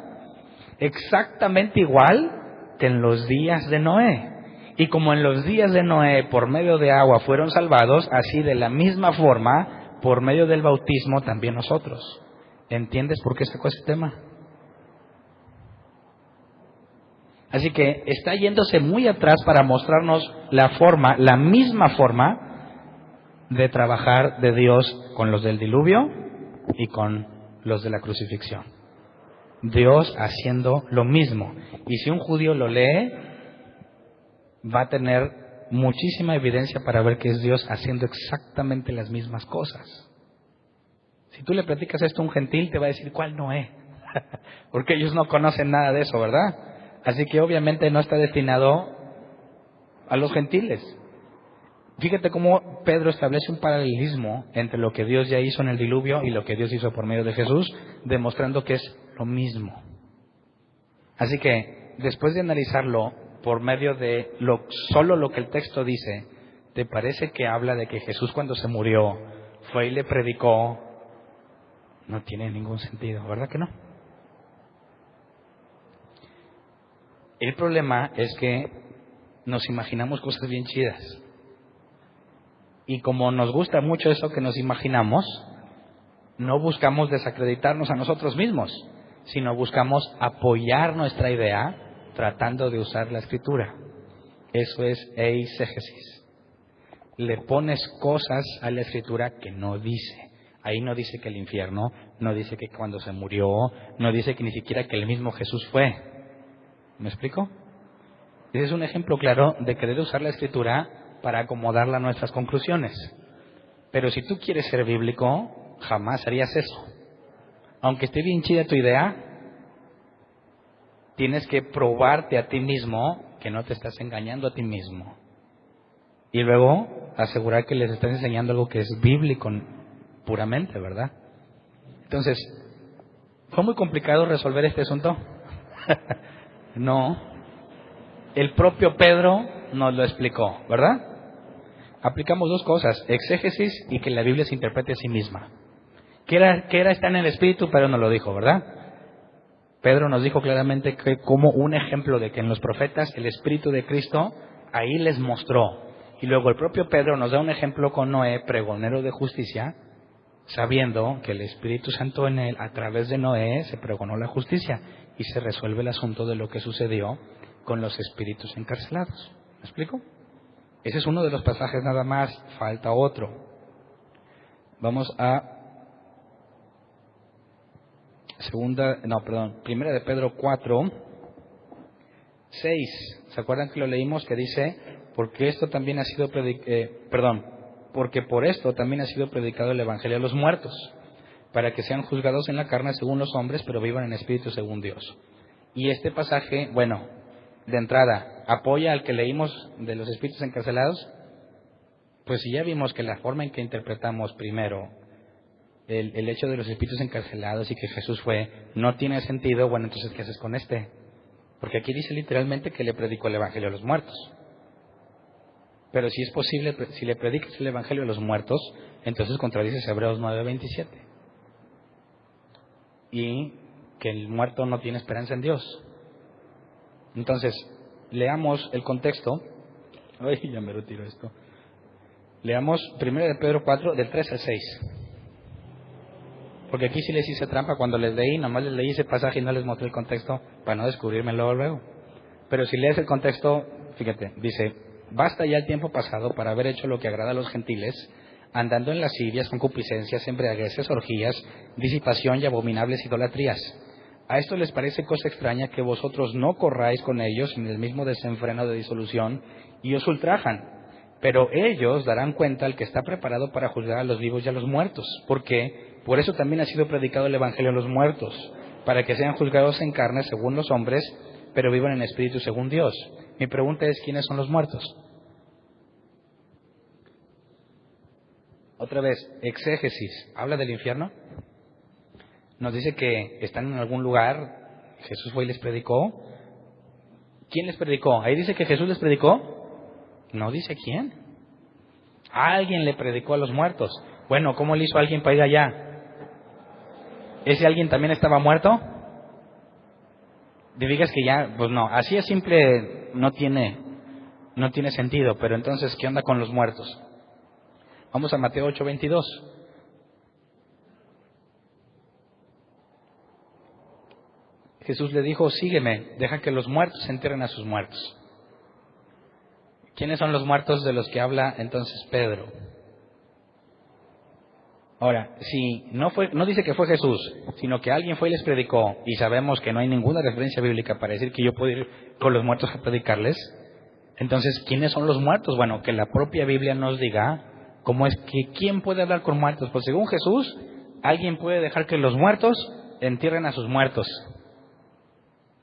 Exactamente igual que en los días de Noé. Y como en los días de Noé, por medio de agua fueron salvados, así de la misma forma, por medio del bautismo, también nosotros. ¿Entiendes por qué sacó ese tema? Así que está yéndose muy atrás para mostrarnos la misma forma de trabajar de Dios con los del diluvio y con los de la crucifixión. Dios haciendo lo mismo. Y si un judío lo lee, va a tener muchísima evidencia para ver que es Dios haciendo exactamente las mismas cosas. Si tú le platicas esto a un gentil, te va a decir, ¿cuál Noé? Porque ellos no conocen nada de eso, ¿verdad? Así que obviamente no está destinado a los gentiles. Fíjate cómo Pedro establece un paralelismo entre lo que Dios ya hizo en el diluvio y lo que Dios hizo por medio de Jesús, demostrando que es lo mismo. Así que, después de analizarlo por medio de solo lo que el texto dice, ¿te parece que habla de que Jesús cuando se murió fue y le predicó? No tiene ningún sentido, ¿verdad que no? El problema es que nos imaginamos cosas bien chidas. Y como nos gusta mucho eso que nos imaginamos, no buscamos desacreditarnos a nosotros mismos, sino buscamos apoyar nuestra idea tratando de usar la Escritura. Eso es eisegesis. Le pones cosas a la Escritura que no dice. Ahí no dice que el infierno, no dice que cuando se murió, no dice que ni siquiera que el mismo Jesús fue. ¿Me explico? Ese es un ejemplo claro de querer usar la Escritura para acomodarla a nuestras conclusiones. Pero si tú quieres ser bíblico, jamás harías eso. Aunque esté bien chida tu idea, tienes que probarte a ti mismo que no te estás engañando a ti mismo. Y luego asegurar que les estás enseñando algo que es bíblico puramente, ¿verdad? Entonces, ¿fue muy complicado resolver este asunto? No. El propio Pedro nos lo explicó, ¿verdad? Aplicamos dos cosas, exégesis y que la Biblia se interprete a sí misma. Que era estar en el Espíritu, pero no lo dijo, ¿verdad? Pedro nos dijo claramente que como un ejemplo de que en los profetas el Espíritu de Cristo ahí les mostró. Y luego el propio Pedro nos da un ejemplo con Noé, pregonero de justicia, sabiendo que el Espíritu Santo en él, a través de Noé, se pregonó la justicia y se resuelve el asunto de lo que sucedió con los espíritus encarcelados. ¿Me explico? Ese es uno de los pasajes nada más, falta otro. Vamos a Primera de Pedro 4, 6. ¿Se acuerdan que lo leímos que dice, porque por esto también ha sido predicado el Evangelio a los muertos, para que sean juzgados en la carne según los hombres, pero vivan en espíritu según Dios? Y este pasaje, de entrada, ¿apoya al que leímos de los espíritus encarcelados? Pues si ya vimos que la forma en que interpretamos primero el hecho de los espíritus encarcelados y que Jesús fue, no tiene sentido, bueno, entonces ¿qué haces con este? Porque aquí dice literalmente que le predicó el Evangelio a los muertos. Pero si es posible, si le predicas el Evangelio a los muertos, entonces contradices Hebreos 9:27. Y que el muerto no tiene esperanza en Dios. Entonces, leamos el contexto. Ay, ya me retiro esto. Leamos 1 de Pedro 4, del 3 al 6. Porque aquí sí les hice trampa cuando les leí, nomás les leí ese pasaje y no les mostré el contexto para no descubrírmelo luego. Pero si lees el contexto, fíjate, dice: basta ya el tiempo pasado para haber hecho lo que agrada a los gentiles, andando en lascivias, concupiscencias, embriagueces, orgías, disipación y abominables idolatrías. A esto les parece cosa extraña que vosotros no corráis con ellos en el mismo desenfreno de disolución y os ultrajan. Pero ellos darán cuenta al que está preparado para juzgar a los vivos y a los muertos, porque por eso también ha sido predicado el Evangelio a los muertos, para que sean juzgados en carne según los hombres, pero vivan en espíritu según Dios. Mi pregunta es, ¿quiénes son los muertos? Otra vez, exégesis, ¿habla del infierno? Nos dice que están en algún lugar, Jesús fue y les predicó. ¿Quién les predicó? Ahí dice que Jesús les predicó. No dice quién. Alguien le predicó a los muertos. Bueno, ¿cómo le hizo alguien para ir allá? ¿Ese alguien también estaba muerto? Digas que ya, pues no, así es simple, no tiene sentido. Pero entonces, ¿qué onda con los muertos? Vamos a Mateo 8:22. Jesús le dijo: sígueme, deja que los muertos entierren a sus muertos. ¿Quiénes son los muertos de los que habla entonces Pedro? Ahora, si no dice que fue Jesús, sino que alguien fue y les predicó, y sabemos que no hay ninguna referencia bíblica para decir que yo puedo ir con los muertos a predicarles, entonces, ¿quiénes son los muertos? Bueno, que la propia Biblia nos diga cómo es que quién puede hablar con muertos. Pues según Jesús, alguien puede dejar que los muertos entierren a sus muertos.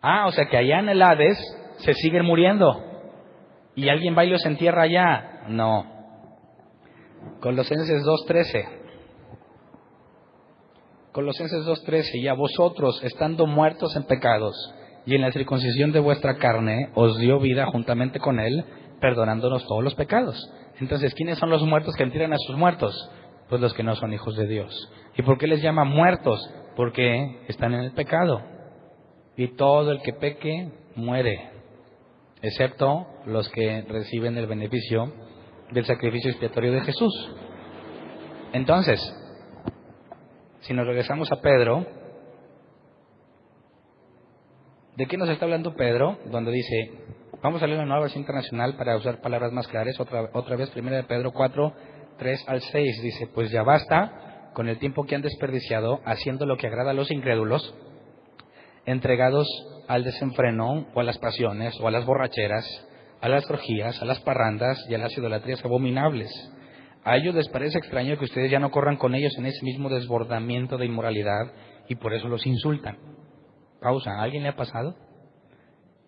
O sea que allá en el Hades se siguen muriendo. ¿Y alguien va y los entierra allá? No. Colosenses 2:13. Colosenses 2:13. Y a vosotros, estando muertos en pecados y en la circuncisión de vuestra carne, os dio vida juntamente con Él, perdonándonos todos los pecados. Entonces, ¿quiénes son los muertos que entierran a sus muertos? Pues los que no son hijos de Dios. ¿Y por qué les llama muertos? Porque están en el pecado. Y todo el que peque, muere, excepto los que reciben el beneficio del sacrificio expiatorio de Jesús. Entonces, si nos regresamos a Pedro, ¿de qué nos está hablando Pedro? Donde dice, vamos a leer la Nueva Versión Internacional para usar palabras más claras, otra vez, 1 de Pedro 4, 3 al 6, dice: pues ya basta con el tiempo que han desperdiciado haciendo lo que agrada a los incrédulos, entregados al desenfreno o a las pasiones o a las borracheras, a las orgías, a las parrandas y a las idolatrías abominables. A ellos les parece extraño que ustedes ya no corran con ellos en ese mismo desbordamiento de inmoralidad y por eso los insultan. Pausa, ¿a alguien le ha pasado?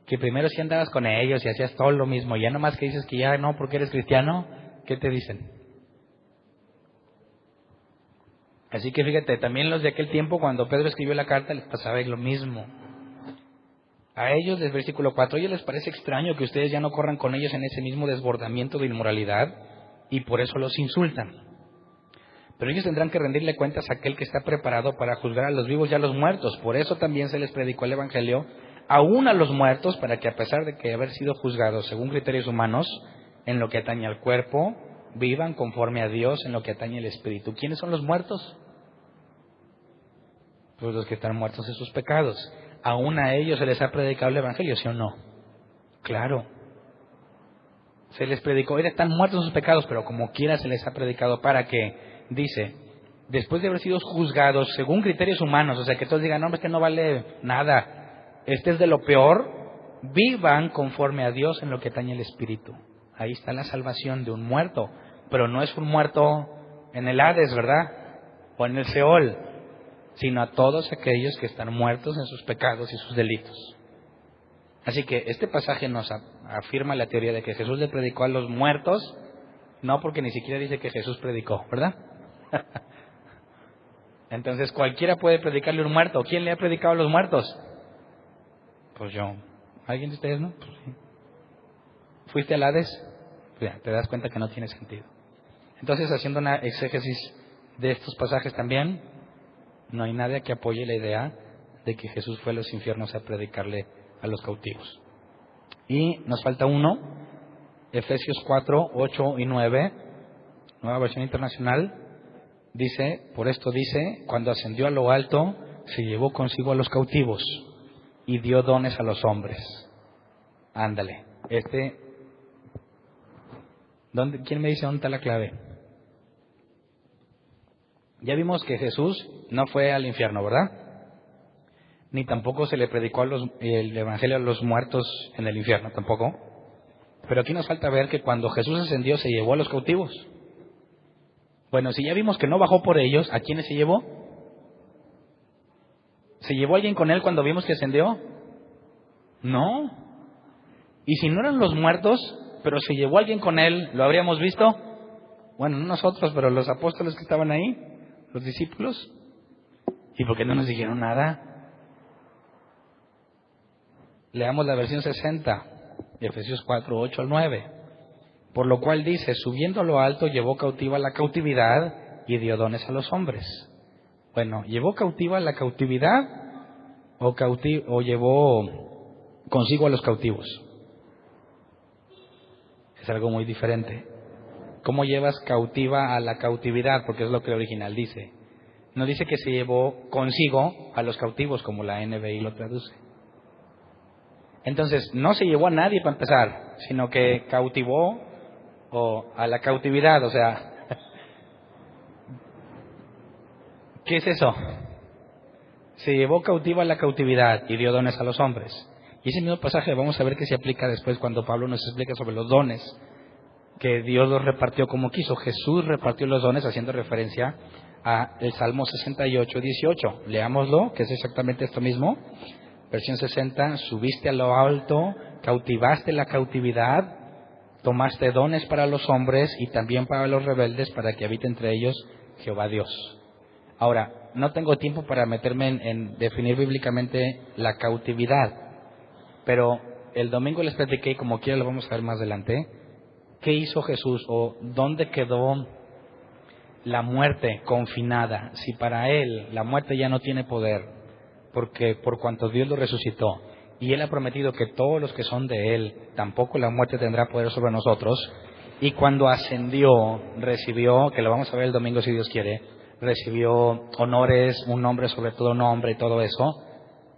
Que primero sí andabas con ellos y hacías todo lo mismo, y ya nomás que dices que ya no porque eres cristiano, ¿qué te dicen? Así que fíjate, también los de aquel tiempo, cuando Pedro escribió la carta, les pasaba lo mismo. A ellos, del versículo 4, a ellos les parece extraño que ustedes ya no corran con ellos en ese mismo desbordamiento de inmoralidad y por eso los insultan. Pero ellos tendrán que rendirle cuentas a aquel que está preparado para juzgar a los vivos y a los muertos. Por eso también se les predicó el Evangelio aún a los muertos, para que a pesar de que haber sido juzgados según criterios humanos, en lo que atañe al cuerpo, vivan conforme a Dios en lo que atañe al espíritu. ¿Quiénes son los muertos? Pues los que están muertos en sus pecados. Aún a ellos se les ha predicado el Evangelio, ¿sí o no? Claro. Se les predicó, están muertos en sus pecados, pero como quiera se les ha predicado para que, dice, después de haber sido juzgados según criterios humanos, o sea que todos digan, no, es que no vale nada, este es de lo peor, vivan conforme a Dios en lo que atañe el espíritu. Ahí está la salvación de un muerto, pero no es un muerto en el Hades, ¿verdad? O en el Seol, sino a todos aquellos que están muertos en sus pecados y sus delitos. Así que este pasaje nos afirma la teoría de que Jesús le predicó a los muertos, no porque ni siquiera dice que Jesús predicó, ¿verdad? Entonces cualquiera puede predicarle a un muerto. ¿Quién le ha predicado a los muertos? Pues yo. ¿Alguien de ustedes no? Pues sí. ¿Fuiste al Hades? Pues ya, te das cuenta que no tiene sentido. Entonces, haciendo una exégesis de estos pasajes también, no hay nada que apoye la idea de que Jesús fue a los infiernos a predicarle a los cautivos. Y nos falta uno, Efesios 4, 8 y 9, Nueva Versión Internacional, dice, por esto dice, cuando ascendió a lo alto, se llevó consigo a los cautivos y dio dones a los hombres. Ándale, ¿quién me dice dónde está la clave? Ya vimos que Jesús no fue al infierno, ¿verdad? Ni tampoco se le predicó el evangelio a los muertos en el infierno, tampoco. Pero aquí nos falta ver que cuando Jesús ascendió se llevó a los cautivos. Bueno, si ya vimos que no bajó por ellos, ¿a quiénes se llevó? ¿Se llevó alguien con él cuando vimos que ascendió? No. Y si no eran los muertos, pero se llevó alguien con él, ¿lo habríamos visto? Bueno, no nosotros, pero los apóstoles que estaban ahí, los discípulos. ¿Y por qué no nos dijeron nada? Leamos la versión 60, Efesios 4, 8 al 9. Por lo cual dice, subiendo a lo alto, llevó cautiva la cautividad y dio dones a los hombres. Bueno, ¿llevó cautiva la cautividad o llevó consigo a los cautivos? Es algo muy diferente. ¿Cómo llevas cautiva a la cautividad? Porque es lo que el original dice. No dice que se llevó consigo a los cautivos, como la NBI lo traduce. Entonces, no se llevó a nadie para empezar, sino que cautivó a la cautividad. O sea, ¿qué es eso? Se llevó cautiva a la cautividad y dio dones a los hombres. Y ese mismo pasaje vamos a ver que se aplica después cuando Pablo nos explica sobre los dones, que Dios los repartió como quiso. Jesús repartió los dones haciendo referencia a el Salmo 68, 18. Leámoslo, que es exactamente esto mismo. Versión 60, subiste a lo alto, cautivaste la cautividad, tomaste dones para los hombres y también para los rebeldes, para que habite entre ellos Jehová Dios. Ahora, no tengo tiempo para meterme en definir bíblicamente la cautividad, pero el domingo les platiqué, y como quiera lo vamos a ver más adelante, ¿qué hizo Jesús o dónde quedó la muerte confinada? Si para Él la muerte ya no tiene poder, porque por cuanto Dios lo resucitó, y Él ha prometido que todos los que son de Él, tampoco la muerte tendrá poder sobre nosotros, y cuando ascendió, recibió, que lo vamos a ver el domingo si Dios quiere, recibió honores, un nombre sobre todo nombre y todo eso.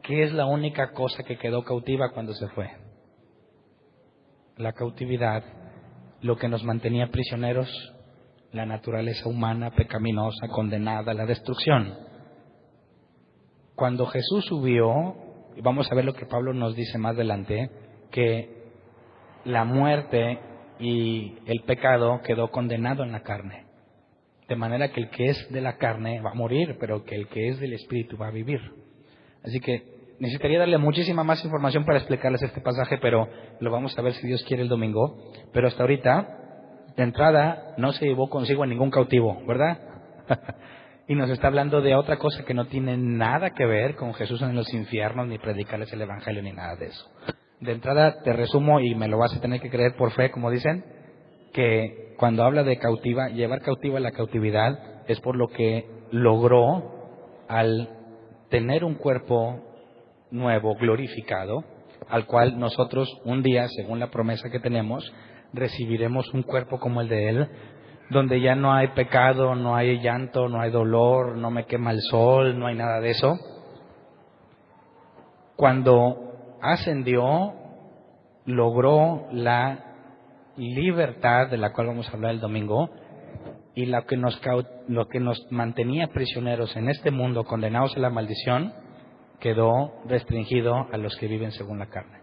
¿Qué es la única cosa que quedó cautiva cuando se fue? La cautividad, lo que nos mantenía prisioneros, la naturaleza humana pecaminosa, condenada a la destrucción. Cuando Jesús subió, y vamos a ver lo que Pablo nos dice más adelante, que la muerte y el pecado quedó condenado en la carne. De manera que el que es de la carne va a morir, pero que el que es del Espíritu va a vivir. Así que necesitaría darle muchísima más información para explicarles este pasaje, pero lo vamos a ver si Dios quiere el domingo. Pero hasta ahorita, de entrada, no se llevó consigo a ningún cautivo, ¿verdad? Y nos está hablando de otra cosa que no tiene nada que ver con Jesús en los infiernos, ni predicarles el Evangelio, ni nada de eso. De entrada, te resumo, y me lo vas a tener que creer por fe, como dicen, que cuando habla de cautiva, llevar cautiva la cautividad, es por lo que logró al tener un cuerpo nuevo, glorificado, al cual nosotros un día, según la promesa que tenemos, recibiremos un cuerpo como el de Él, donde ya no hay pecado, no hay llanto, no hay dolor, no me quema el sol, no hay nada de eso. Cuando ascendió, logró la libertad de la cual vamos a hablar el domingo, y lo que nos mantenía prisioneros en este mundo, condenados a la maldición, quedó restringido a los que viven según la carne.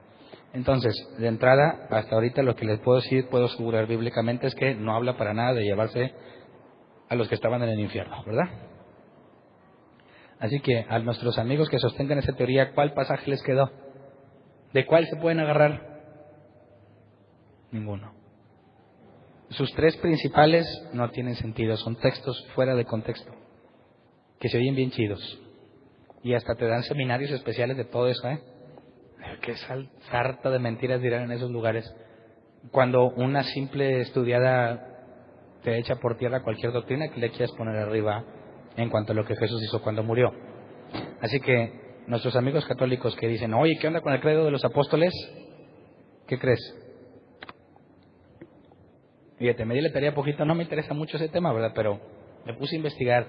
Entonces, de entrada, hasta ahorita lo que les puedo decir, puedo asegurar bíblicamente, es que no habla para nada de llevarse a los que estaban en el infierno, ¿verdad? Así que a nuestros amigos que sostengan esa teoría, ¿cuál pasaje les quedó? ¿De cuál se pueden agarrar? Ninguno. Sus tres principales no tienen sentido, son textos fuera de contexto. que se oyen bien chidos. Y hasta te dan seminarios especiales de todo eso, Qué sarta de mentiras dirán en esos lugares. Cuando una simple estudiada te echa por tierra cualquier doctrina que le quieras poner arriba en cuanto a lo que Jesús hizo cuando murió. Así que nuestros amigos católicos que dicen, oye, ¿qué onda con el credo de los apóstoles? ¿Qué crees? Fíjate, me di la tarea poquito, no me interesa mucho ese tema, ¿verdad? Pero me puse a investigar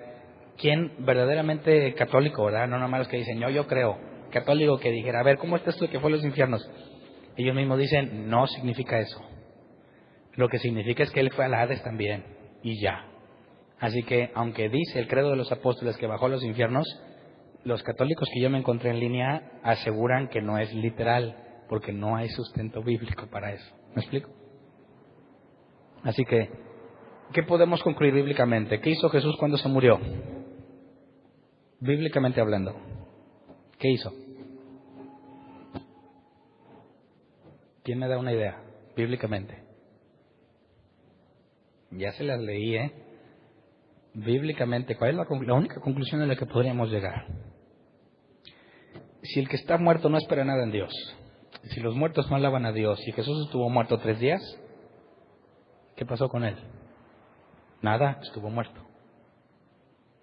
quién verdaderamente católico, ¿verdad? No nomás los que dicen, yo creo, católico que dijera, a ver, ¿cómo está esto de que fue a los infiernos? Ellos mismos dicen, no significa eso. Lo que significa es que él fue al Hades también, y ya. Así que, aunque dice el credo de los apóstoles que bajó a los infiernos, los católicos que yo me encontré en línea aseguran que no es literal, porque no hay sustento bíblico para eso. ¿Me explico? Así que, ¿qué podemos concluir bíblicamente? ¿Qué hizo Jesús cuando se murió? Bíblicamente hablando, ¿qué hizo? ¿Quién me da una idea? Bíblicamente. Ya se las leí, Bíblicamente, ¿cuál es la única conclusión a la que podríamos llegar? Si el que está muerto no espera nada en Dios, si los muertos no alaban a Dios, y Jesús estuvo muerto 3 días, ¿qué pasó con él? Nada, estuvo muerto.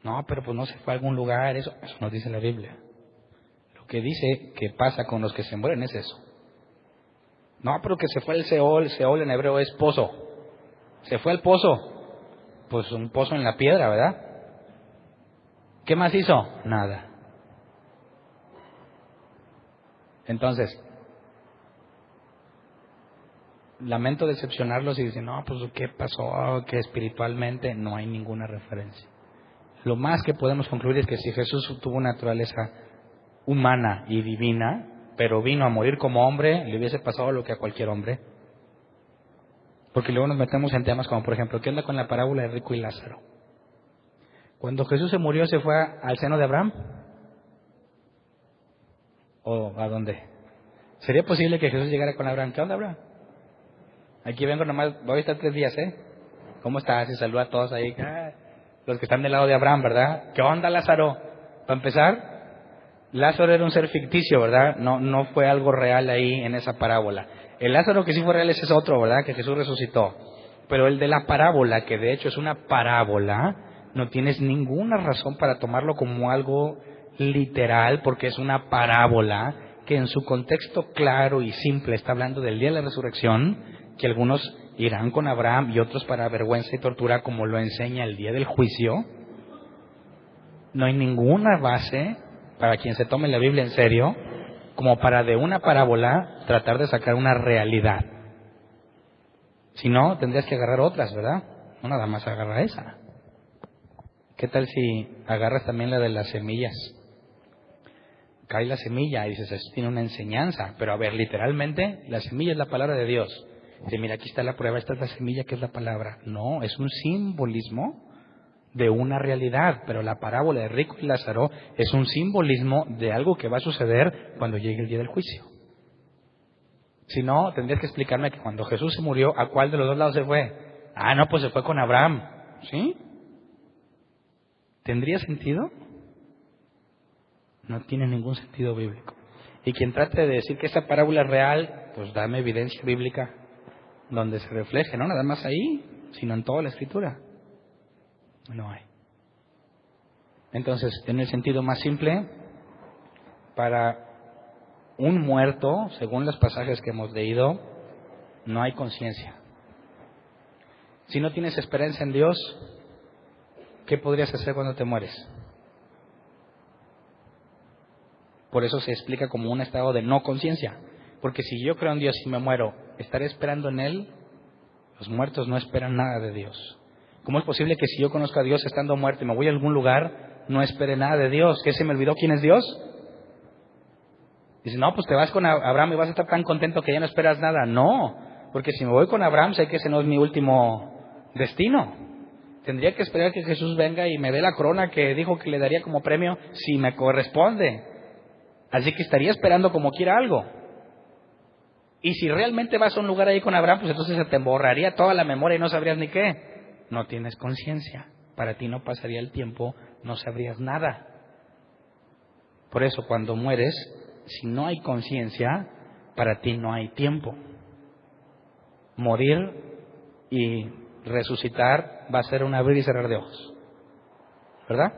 No, pero pues no se fue a algún lugar, eso nos dice la Biblia. Lo que dice que pasa con los que se mueren es eso. No, pero que se fue al Seol en hebreo es pozo. Se fue al pozo, pues un pozo en la piedra, ¿verdad? ¿Qué más hizo? Nada. Entonces, lamento decepcionarlos y dicen, no, pues ¿qué pasó? Que espiritualmente no hay ninguna referencia. Lo más que podemos concluir es que si Jesús tuvo una naturaleza humana y divina, pero vino a morir como hombre, le hubiese pasado lo que a cualquier hombre. Porque luego nos metemos en temas como, por ejemplo, ¿qué onda con la parábola de rico y Lázaro? Cuando Jesús se murió, ¿se fue al seno de Abraham? ¿O a dónde? ¿Sería posible que Jesús llegara con Abraham? ¿Qué onda, Abraham? Aquí vengo nomás, voy a estar 3 días, ¿Cómo estás? Y saluda a todos ahí, los que están del lado de Abraham, ¿verdad? ¿Qué onda, Lázaro? Para empezar, Lázaro era un ser ficticio, ¿verdad? No fue algo real ahí en esa parábola. El Lázaro que sí fue real ese es otro, ¿verdad? Que Jesús resucitó. Pero el de la parábola, que de hecho es una parábola, no tienes ninguna razón para tomarlo como algo literal, porque es una parábola que en su contexto claro y simple está hablando del día de la resurrección, que algunos irán con Abraham y otros para vergüenza y tortura, como lo enseña el día del juicio. No hay ninguna base para quien se tome la Biblia en serio como para de una parábola tratar de sacar una realidad. Si no, tendrías que agarrar otras, ¿verdad? No nada más agarra esa. ¿Qué tal si agarras también la de las semillas? Cae la semilla y dices, esto tiene una enseñanza. Pero a ver, literalmente, la semilla es la palabra de Dios. Dice, mira, aquí está la prueba, esta es la semilla que es la palabra. No, es un simbolismo de una realidad, pero la parábola de rico y Lázaro es un simbolismo de algo que va a suceder cuando llegue el día del juicio. Si no, tendrías que explicarme que cuando Jesús se murió, ¿a cuál de los dos lados se fue? Ah, no, pues se fue con Abraham. ¿Sí? ¿Tendría sentido? No tiene ningún sentido bíblico. Y quien trate de decir que esta parábola es real, pues dame evidencia bíblica donde se refleje, no nada más ahí, sino en toda la Escritura. No hay. Entonces, en el sentido más simple, para un muerto, según los pasajes que hemos leído, no hay conciencia. Si no tienes esperanza en Dios, ¿qué podrías hacer cuando te mueres? Por eso se explica como un estado de no conciencia. Porque si yo creo en Dios y me muero, ¿estaré esperando en Él? Los muertos no esperan nada de Dios. ¿Cómo es posible que si yo conozco a Dios estando muerto y me voy a algún lugar, no espere nada de Dios? ¿Qué, se me olvidó quién es Dios? Dice, no, pues te vas con Abraham y vas a estar tan contento que ya no esperas nada. No, porque si me voy con Abraham, sé que ese no es mi último destino. Tendría que esperar que Jesús venga y me dé la corona que dijo que le daría como premio si me corresponde. Así que estaría esperando como quiera algo. Y si realmente vas a un lugar ahí con Abraham, pues entonces se te borraría toda la memoria y no sabrías ni qué. No tienes conciencia. Para ti no pasaría el tiempo no sabrías nada. Por eso cuando mueres, si no hay conciencia, para ti no hay tiempo. Morir y resucitar va a ser un abrir y cerrar de ojos, ¿verdad?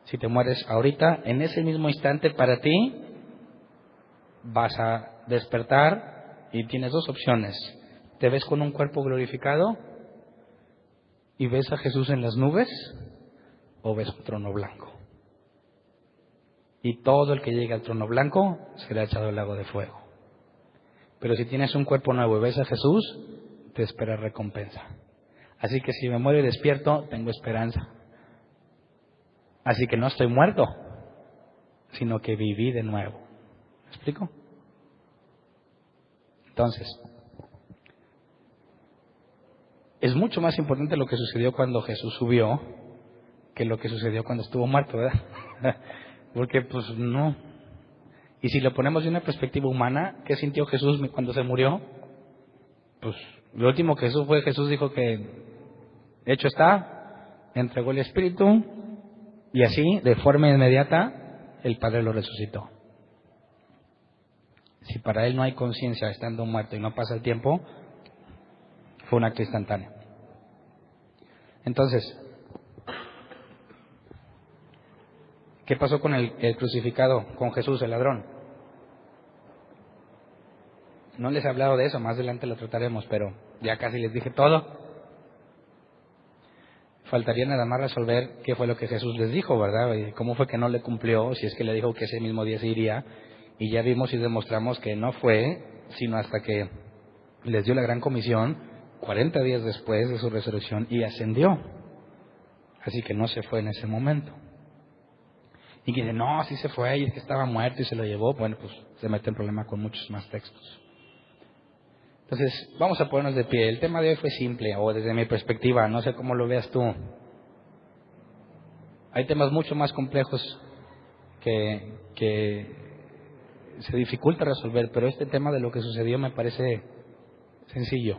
Si te mueres ahorita, en ese mismo instante para ti vas a despertar y tienes dos opciones. Te ves con un cuerpo glorificado y ves a Jesús en las nubes, o ves un trono blanco. Y todo el que llegue al trono blanco será echado al lago de fuego. Pero si tienes un cuerpo nuevo y ves a Jesús, te espera recompensa. Así que si me muero y despierto, tengo esperanza. Así que no estoy muerto, sino que viví de nuevo. ¿Me explico? Entonces, es mucho más importante lo que sucedió cuando Jesús subió que lo que sucedió cuando estuvo muerto, ¿verdad? Porque pues no. Y si lo ponemos de una perspectiva humana, ¿qué sintió Jesús cuando se murió? Pues lo último que Jesús dijo que hecho está, entregó el Espíritu y así, de forma inmediata, el Padre lo resucitó. Si para él no hay conciencia estando muerto y no pasa el tiempo, fue un acto instantáneo. Entonces, ¿qué pasó con el crucificado, con Jesús, el ladrón? No les he hablado de eso, más adelante lo trataremos, pero ya casi les dije todo. Faltaría nada más resolver qué fue lo que Jesús les dijo, ¿verdad? Y cómo fue que no le cumplió, si es que le dijo que ese mismo día se iría. Y ya vimos y demostramos que no fue, sino hasta que les dio la gran comisión, 40 días después de su resurrección, y ascendió. Así que no se fue en ese momento. Y que dice, no, sí se fue, y es que estaba muerto y se lo llevó. Bueno, pues se mete en problema con muchos más textos. Entonces, vamos a ponernos de pie. El tema de hoy fue simple, o desde mi perspectiva, no sé cómo lo veas tú. Hay temas mucho más complejos que se dificulta resolver, pero este tema de lo que sucedió me parece sencillo.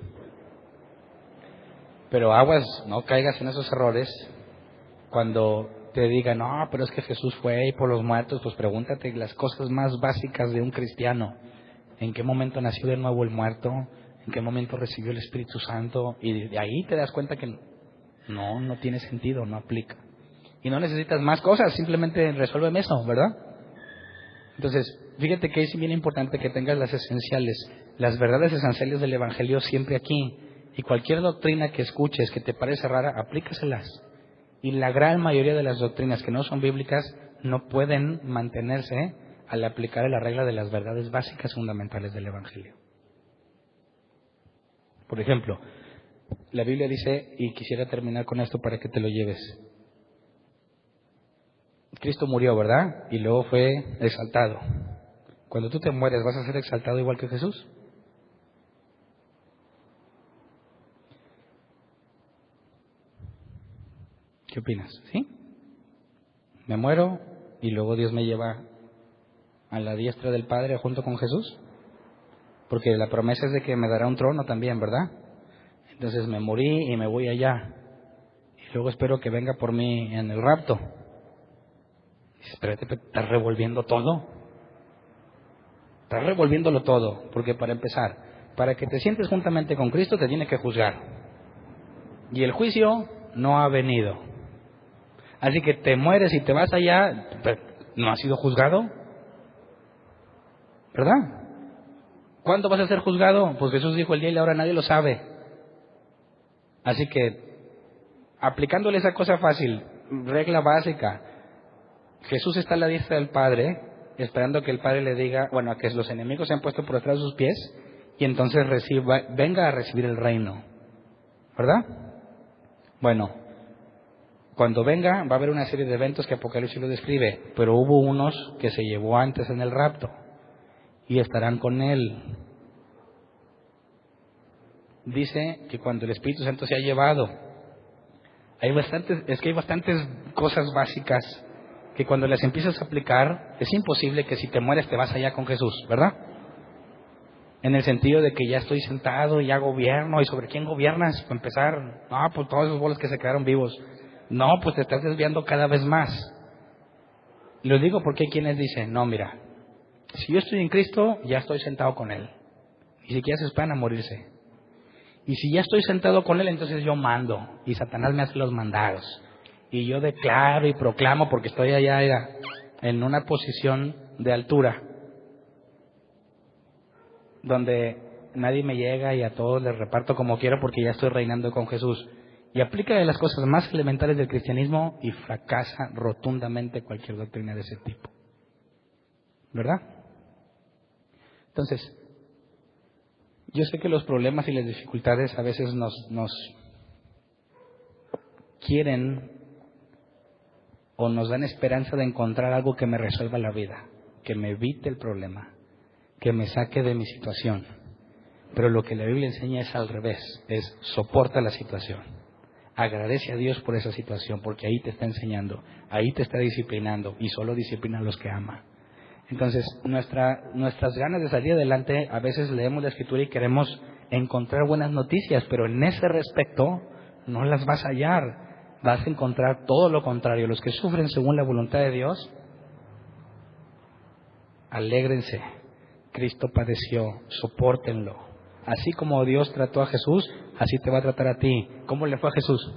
Pero aguas, no caigas en esos errores cuando te digan, no, pero es que Jesús fue y por los muertos. Pues pregúntate las cosas más básicas de un cristiano. ¿En qué momento nació de nuevo el muerto? ¿En qué momento recibió el Espíritu Santo? Y de ahí te das cuenta que no tiene sentido, no aplica. Y no necesitas más cosas, simplemente resuélveme eso, ¿verdad? Entonces, fíjate que es bien importante que tengas las esenciales, las verdades esenciales del Evangelio siempre aquí. Y cualquier doctrina que escuches que te parece rara, aplícaselas. Y la gran mayoría de las doctrinas que no son bíblicas no pueden mantenerse al aplicar la regla de las verdades básicas fundamentales del Evangelio. Por ejemplo, la Biblia dice, y quisiera terminar con esto para que te lo lleves. Cristo murió, ¿verdad? Y luego fue exaltado. Cuando tú te mueres, ¿vas a ser exaltado igual que Jesús? ¿Qué opinas? ¿Sí? ¿Me muero y luego Dios me lleva a la diestra del Padre junto con Jesús? Porque la promesa es de que me dará un trono también, ¿verdad? Entonces me morí y me voy allá. Y luego espero que venga por mí en el rapto. Espérate, estás revolviendo todo. Estás revolviéndolo todo. Porque para empezar, para que te sientes juntamente con Cristo te tiene que juzgar. Y el juicio no ha venido. Así que te mueres y te vas allá, ¿no has sido juzgado? ¿Verdad? ¿Cuándo vas a ser juzgado? Pues Jesús dijo, el día y la hora nadie lo sabe. Así que, aplicándole esa cosa fácil, regla básica, Jesús está a la diestra del Padre, esperando que el Padre le diga, bueno, a que los enemigos se han puesto por detrás de sus pies, y entonces venga a recibir el reino. ¿Verdad? Bueno, cuando venga va a haber una serie de eventos que Apocalipsis lo describe, pero hubo unos que se llevó antes en el rapto, y estarán con él. Dice que cuando el Espíritu Santo se ha llevado, hay bastantes cosas básicas que cuando las empiezas a aplicar, es imposible que si te mueres te vas allá con Jesús, ¿verdad? En el sentido de que ya estoy sentado y ya gobierno, ¿y sobre quién gobiernas? Para empezar, pues todos esos bolos que se quedaron vivos. No, pues te estás desviando cada vez más. Lo digo porque hay quienes dicen, no, mira, si yo estoy en Cristo, ya estoy sentado con Él. Ni siquiera se esperan a morirse. Y si ya estoy sentado con Él, entonces yo mando. Y Satanás me hace los mandados. Y yo declaro y proclamo porque estoy allá en una posición de altura, donde nadie me llega y a todos les reparto como quiero porque ya estoy reinando con Jesús. Y aplica de las cosas más elementales del cristianismo y fracasa rotundamente cualquier doctrina de ese tipo. ¿Verdad? Entonces, yo sé que los problemas y las dificultades a veces nos quieren o nos dan esperanza de encontrar algo que me resuelva la vida, que me evite el problema, que me saque de mi situación. Pero lo que la Biblia enseña es al revés, es soporta la situación. Agradece a Dios por esa situación, porque ahí te está enseñando, ahí te está disciplinando, y solo disciplina a los que ama. Entonces, nuestras ganas de salir adelante, a veces leemos la Escritura y queremos encontrar buenas noticias, pero en ese respecto no las vas a hallar. Vas a encontrar todo lo contrario. Los que sufren según la voluntad de Dios, alégrense. Cristo padeció, sopórtenlo. Así como Dios trató a Jesús, así te va a tratar a ti. ¿Cómo le fue a Jesús?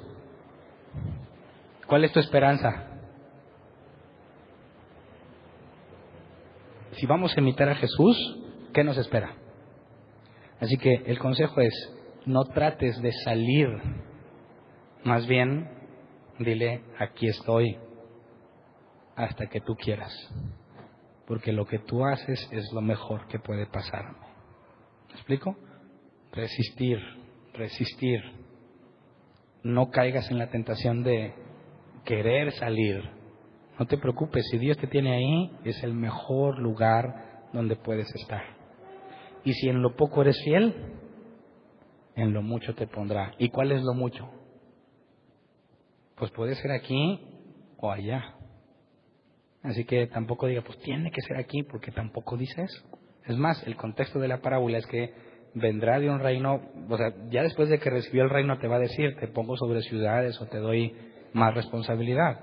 ¿Cuál es tu esperanza? Si vamos a imitar a Jesús, ¿qué nos espera? Así que el consejo es, no trates de salir, más bien dile, aquí estoy, hasta que tú quieras, porque lo que tú haces es lo mejor que puede pasarme. ¿Me explico? Resistir. No caigas en la tentación de querer salir. No te preocupes, si Dios te tiene ahí, es el mejor lugar donde puedes estar. Y si en lo poco eres fiel, en lo mucho te pondrá. ¿Y cuál es lo mucho? Pues puede ser aquí o allá. Así que tampoco diga, pues tiene que ser aquí, porque tampoco dice eso. Es más, el contexto de la parábola es que vendrá de un reino, o sea, ya después de que recibió el reino te va a decir, te pongo sobre ciudades o te doy más responsabilidad.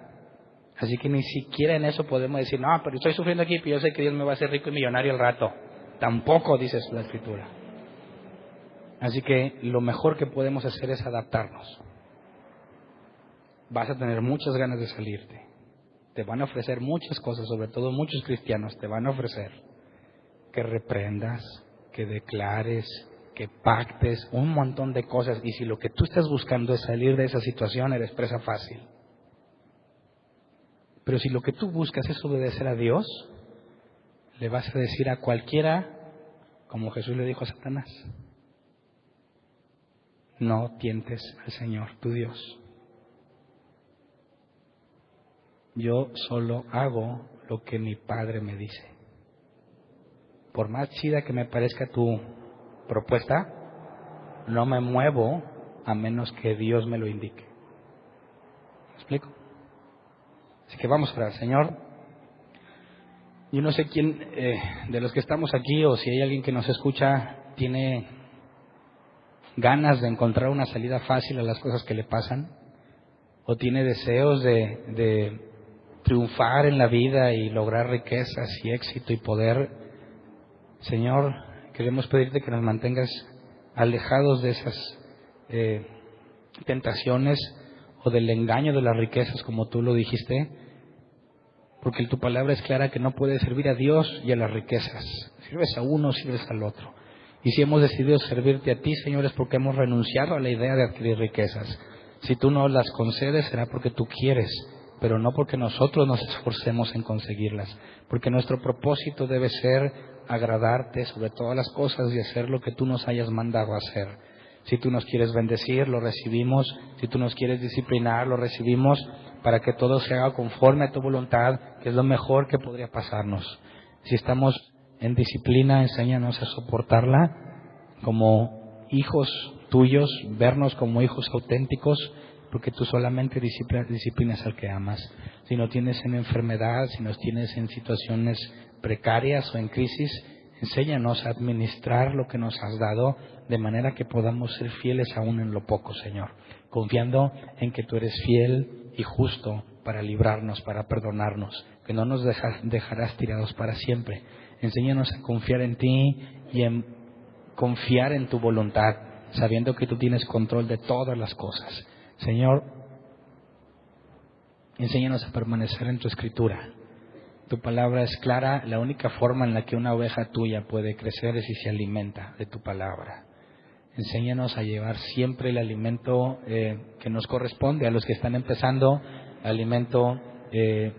Así que ni siquiera en eso podemos decir, no, pero estoy sufriendo aquí, pero yo sé que Dios me va a hacer rico y millonario al rato. Tampoco dice la Escritura. Así que lo mejor que podemos hacer es adaptarnos. Vas a tener muchas ganas de salirte. Te van a ofrecer muchas cosas, sobre todo muchos cristianos te van a ofrecer que reprendas, que declares, que pactes, un montón de cosas. Y si lo que tú estás buscando es salir de esa situación, eres presa fácil. Pero si lo que tú buscas es obedecer a Dios, le vas a decir a cualquiera, como Jesús le dijo a Satanás, no tientes al Señor, tu Dios. Yo solo hago lo que mi Padre me dice. Por más chida que me parezca tu propuesta, no me muevo a menos que Dios me lo indique. ¿Me explico? Así que vamos a orar. Señor, yo no sé quién de los que estamos aquí o si hay alguien que nos escucha tiene ganas de encontrar una salida fácil a las cosas que le pasan o tiene deseos de triunfar en la vida y lograr riquezas y éxito y poder. Señor, queremos pedirte que nos mantengas alejados de esas tentaciones o del engaño de las riquezas, como tú lo dijiste, porque tu palabra es clara que no puedes servir a Dios y a las riquezas. Sirves a uno, sirves al otro. Y si hemos decidido servirte a ti, Señor, es porque hemos renunciado a la idea de adquirir riquezas. Si tú no las concedes, será porque tú quieres, pero no porque nosotros nos esforcemos en conseguirlas, porque nuestro propósito debe ser agradarte sobre todas las cosas y hacer lo que tú nos hayas mandado a hacer. Si tú nos quieres bendecir, lo recibimos. Si tú nos quieres disciplinar, lo recibimos, para que todo se haga conforme a tu voluntad, que es lo mejor que podría pasarnos. Si estamos en disciplina, enséñanos a soportarla como hijos tuyos, vernos como hijos auténticos, porque tú solamente disciplinas al que amas. Si no tienes en enfermedad, si nos tienes en situaciones precarias o en crisis, enséñanos a administrar lo que nos has dado de manera que podamos ser fieles aún en lo poco, Señor, confiando en que tú eres fiel y justo para librarnos, para perdonarnos, que no nos dejarás tirados para siempre. Enséñanos a confiar en ti y en confiar en tu voluntad, sabiendo que tú tienes control de todas las cosas. Señor, enséñanos a permanecer en tu escritura. Tu palabra es clara. La única forma en la que una oveja tuya puede crecer es si se alimenta de tu palabra. Enséñanos a llevar siempre el alimento que nos corresponde a los que están empezando, alimento de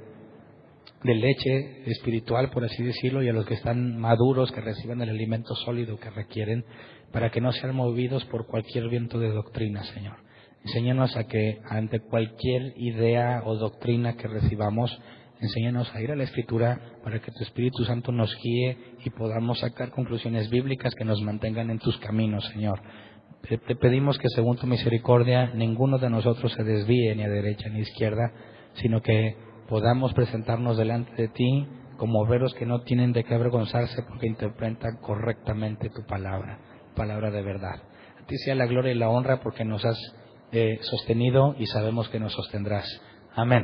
leche espiritual, por así decirlo, y a los que están maduros, que reciban el alimento sólido que requieren, para que no sean movidos por cualquier viento de doctrina, Señor. Enséñanos a que ante cualquier idea o doctrina que recibamos, enséñanos a ir a la Escritura para que tu Espíritu Santo nos guíe y podamos sacar conclusiones bíblicas que nos mantengan en tus caminos, Señor. Te pedimos que según tu misericordia ninguno de nosotros se desvíe ni a derecha ni a izquierda, sino que podamos presentarnos delante de ti como obreros que no tienen de qué avergonzarse porque interpretan correctamente tu palabra, palabra de verdad. A ti sea la gloria y la honra porque nos has sostenido y sabemos que nos sostendrás. Amén.